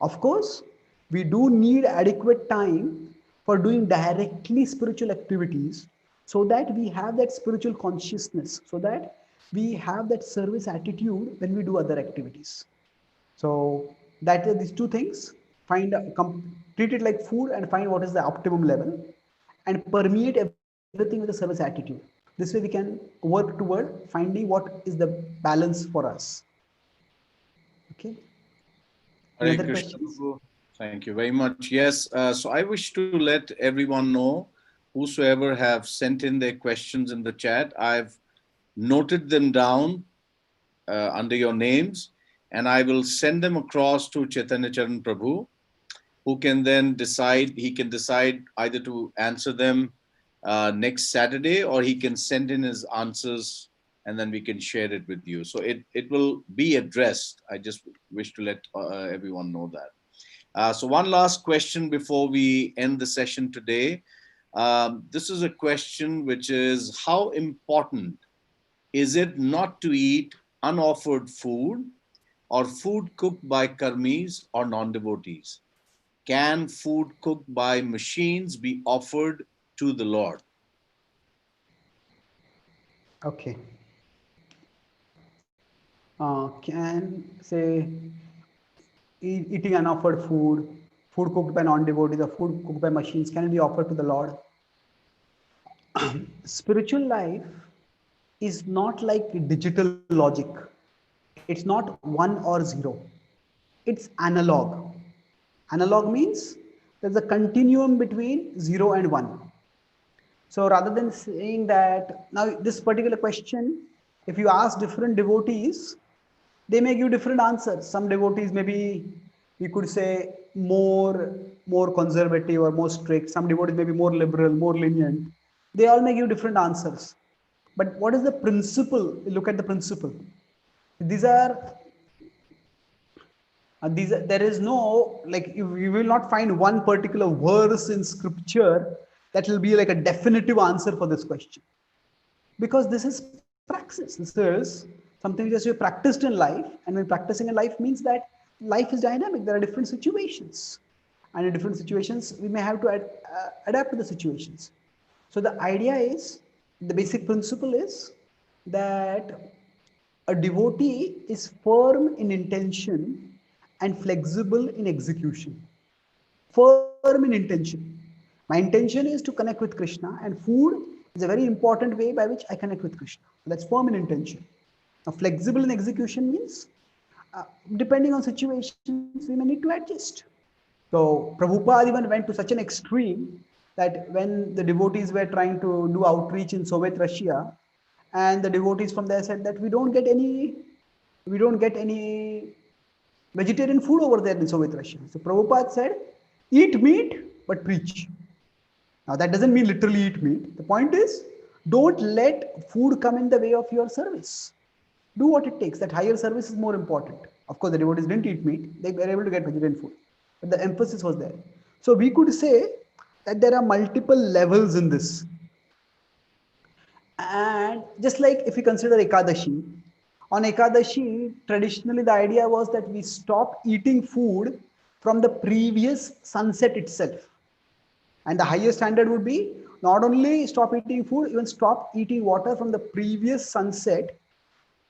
Of course, we do need adequate time for doing directly spiritual activities, so that we have that spiritual consciousness, so that we have that service attitude when we do other activities. So that is these two things: treat it like food and find what is the optimum level, and permeate everything with a service attitude. This way we can work toward finding what is the balance for us. Okay. Any Hare other Krishna, questions? Prabhu. Thank you very much. Yes, so I wish to let everyone know, whosoever have sent in their questions in the chat, I've noted them down under your names, and I will send them across to Chaitanya Charan Prabhu, who can then decide. He can decide either to answer them next Saturday, or he can send in his answers, and then we can share it with you. So it will be addressed. I just wish to let everyone know that. So one last question before we end the session today. This is a question which is: how important is it not to eat unoffered food or food cooked by karmis or non-devotees? Can food cooked by machines be offered to the Lord? Okay. Can say eating unoffered food, food cooked by non-devotees, or food cooked by machines, can it be offered to the Lord? Spiritual life is not like digital logic. It's not one or zero. It's analog. Analog means there's a continuum between 0 and 1. So rather than saying that, now this particular question, if you ask different devotees, they may give different answers. Some devotees maybe we could say more conservative or more strict. Some devotees may be more liberal, more lenient. They all may give different answers. But what is the principle? Look at the principle. These are there is no, like, you will not find one particular verse in scripture that will be like a definitive answer for this question, because this is praxis. This is something which we practiced in life, and when practicing in life means that life is dynamic. There are different situations, and in different situations we may have to adapt to the situations. So the idea is, the basic principle is that a devotee is firm in intention and flexible in execution. Firm in intention. My intention is to connect with Krishna, and food is a very important way by which I connect with Krishna. So that's firm in intention. Now, flexible in execution means, depending on situations, we may need to adjust. So Prabhupada even went to such an extreme that when the devotees were trying to do outreach in Soviet Russia, and the devotees from there said that we don't get any vegetarian food over there in Soviet Russia. So Prabhupada said, eat meat but preach. Now that doesn't mean literally eat meat. The point is, don't let food come in the way of your service. Do what it takes. That higher service is more important. Of course, the devotees didn't eat meat; they were able to get vegetarian food, but the emphasis was there. So we could say that there are multiple levels in this. And just like if we consider Ekadashi, on Ekadashi, traditionally the idea was that we stop eating food from the previous sunset itself. And the highest standard would be not only stop eating food, even stop eating water from the previous sunset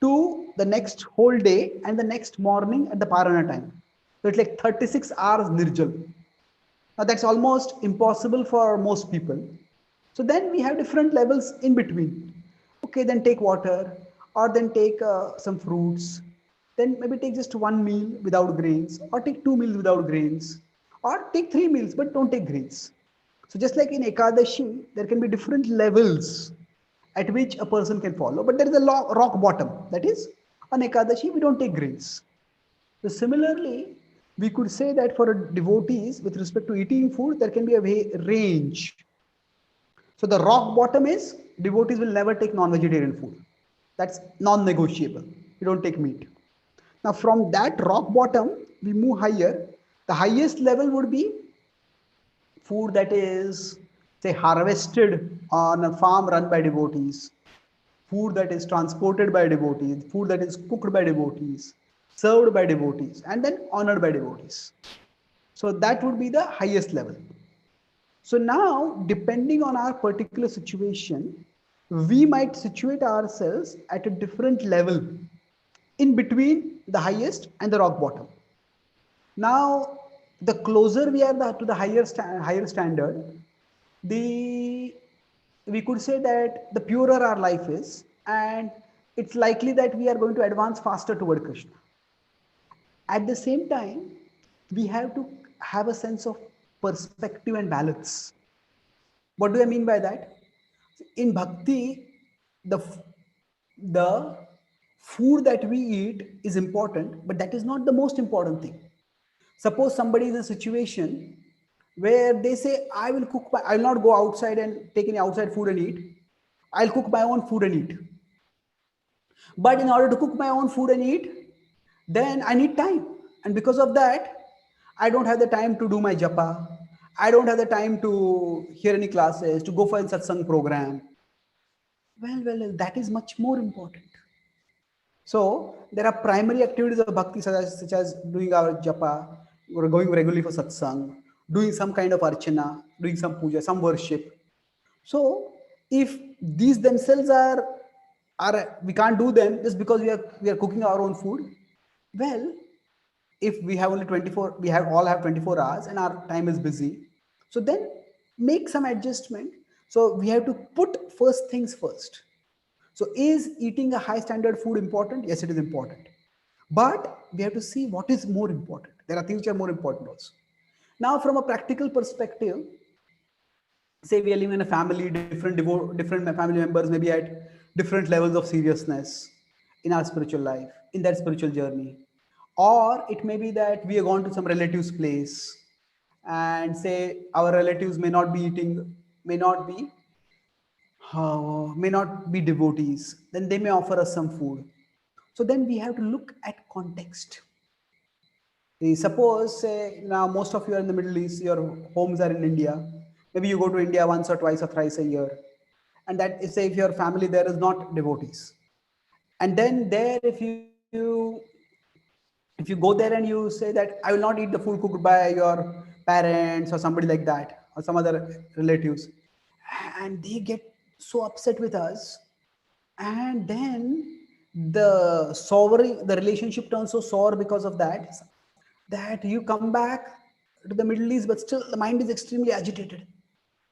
to the next whole day and the next morning at the Parana time. So it's like 36 hours Nirjal. Now that's almost impossible for most people. So then we have different levels in between. Okay, then take water, or then take some fruits, then maybe take just one meal without grains, or take two meals without grains, or take three meals but don't take grains. So just like in Ekadashi, there can be different levels at which a person can follow, but there is a rock bottom. That is, on Ekadashi, we don't take grains. So similarly, we could say that for devotees, with respect to eating food, there can be a range. So the rock bottom is devotees will never take non-vegetarian food. That's non-negotiable. You don't take meat. Now from that rock bottom, we move higher. The highest level would be food that is, say, harvested on a farm run by devotees, food that is transported by devotees, food that is cooked by devotees, served by devotees, and then honored by devotees. So that would be the highest level. So now, depending on our particular situation, we might situate ourselves at a different level in between the highest and the rock bottom. Now, the closer we are to the higher standard, the we could say that the purer our life is, and it's likely that we are going to advance faster toward Krishna. At the same time, we have to have a sense of perspective and balance. What do I mean by that? In bhakti, the the food that we eat is important, but that is not the most important thing. Suppose somebody is in a situation where they say, I will not go outside and take any outside food and eat. I'll cook my own food and eat. But in order to cook my own food and eat, then I need time. And because of that, I don't have the time to do my japa. I don't have the time to hear any classes, to go for a satsang program. Well, that is much more important. So there are primary activities of bhakti such as doing our japa, or going regularly for satsang, doing some kind of archana, doing some puja, some worship. So if these themselves are we can't do them just because we are cooking our own food. Well, if we have only 24, we have all have 24 hours and our time is busy. So then make some adjustment. So we have to put first things first. So, is eating a high standard food important? Yes, it is important. But we have to see what is more important. There are things which are more important also. Now, from a practical perspective, say we are living in a family, different family members maybe at different levels of seriousness in our spiritual life, in their spiritual journey. Or it may be that we have gone to some relative's place and say our relatives may not be devotees, then they may offer us some food. So then we have to look at context. Suppose, say, now most of you are in the Middle East, your homes are in India. Maybe you go to India once or twice or thrice a year. And that is, say, if your family there is not devotees. And then there, if you go there and you say that I will not eat the food cooked by your parents or somebody like that, or some other relatives, and they get so upset with us, and then the relationship turns so sour because of that, that you come back to the Middle East, but still the mind is extremely agitated,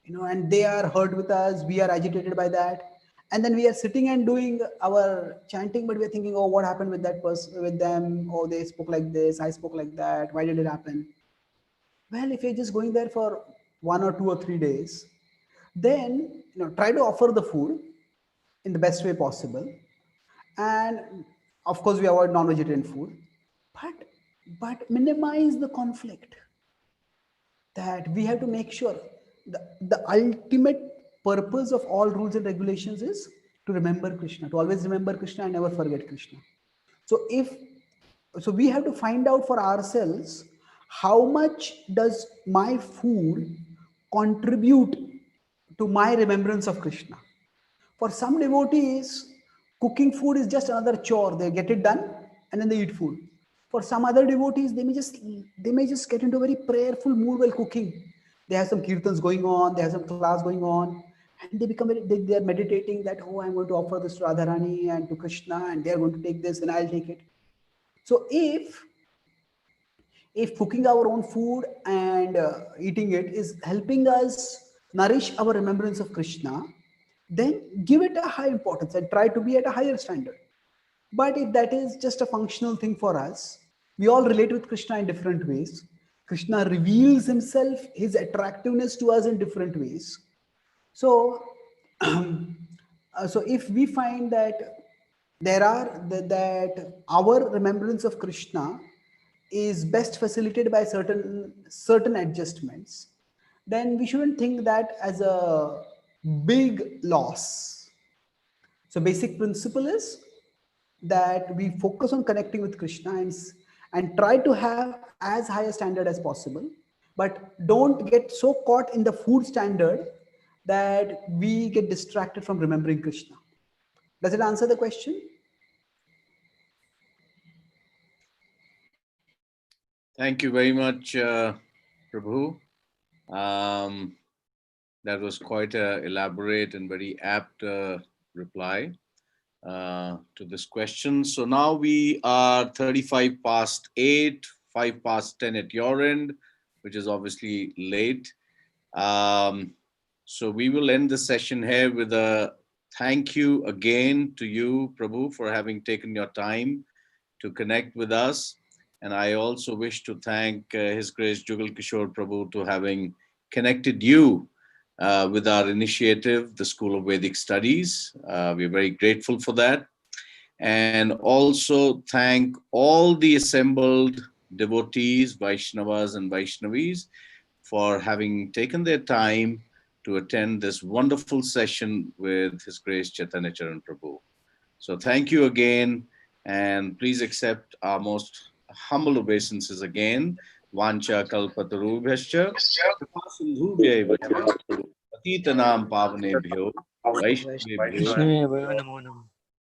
and they are hurt with us, we are agitated by that, and then we are sitting and doing our chanting, but we're thinking, oh, what happened with that person, with them? Oh, they spoke like this, I spoke like that, why did it happen? Well, if you're just going there for 1 or 2 or 3 days, then try to offer the food in the best way possible, and of course we avoid non-vegetarian food, but minimize the conflict. That we have to make sure the ultimate purpose of all rules and regulations is to remember Krishna, to always remember Krishna and never forget Krishna. So if so we have to find out for ourselves, how much does my food contribute to my remembrance of Krishna. For some devotees, cooking food is just another chore. They get it done and then they eat food. For some other devotees, they may just get into a very prayerful mood while cooking. They have some kirtans going on, they have some class going on, and they are meditating that, oh, I'm going to offer this to Radharani and to Krishna, and they are going to take this and I'll take it. So if cooking our own food and eating it is helping us nourish our remembrance of Krishna, then give it a high importance and try to be at a higher standard. But if that is just a functional thing for us, we all relate with Krishna in different ways. Krishna reveals himself, his attractiveness to us in different ways. So, so if we find that that our remembrance of Krishna is best facilitated by certain adjustments, then we shouldn't think that as a big loss. So basic principle is that we focus on connecting with Krishna and try to have as high a standard as possible, but don't get so caught in the food standard that we get distracted from remembering Krishna. Does it answer the question? Thank you very much, Prabhu. That was quite a elaborate and very apt reply to this question. So now we are 35 past 8, 5 past 10 at your end, which is obviously late. Um, so we will end the session here with a thank you again to you, Prabhu, for having taken your time to connect with us. And I also wish to thank His Grace Jugal Kishore Prabhu to having connected you with our initiative, the School of Vedic Studies. We're very grateful for that. And also thank all the assembled devotees, Vaishnavas and Vaishnavis, for having taken their time to attend this wonderful session with His Grace Chaitanya Charan Prabhu. So thank you again, and please accept our most humble obeisances again. Vancha kalpatarubhyascha, kripa sindhubhyaiva cha, patitanam pavanebhyo, vaishnavebhyo. वैष्णवे नमो नमः।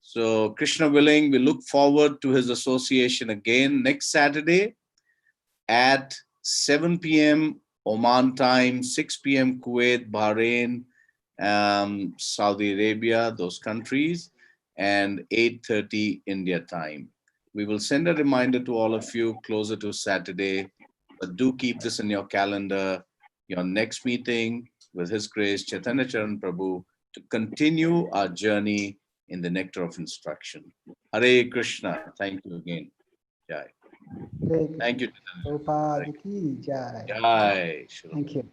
So Krishna willing, we look forward to his association again next Saturday at 7 p.m. Oman time, 6 p.m. Kuwait, Bahrain, Saudi Arabia, those countries, and 8:30 India time. We will send a reminder to all of you closer to Saturday, but do keep this in your calendar. Your next meeting with His Grace Chaitanya Charan Prabhu to continue our journey in the nectar of instruction. Hare Krishna. Thank you again. Jai. Hare Thank Krishna. you, Chaitanya. Hare Prabhupada ki jai. Jai. Srila Thank you.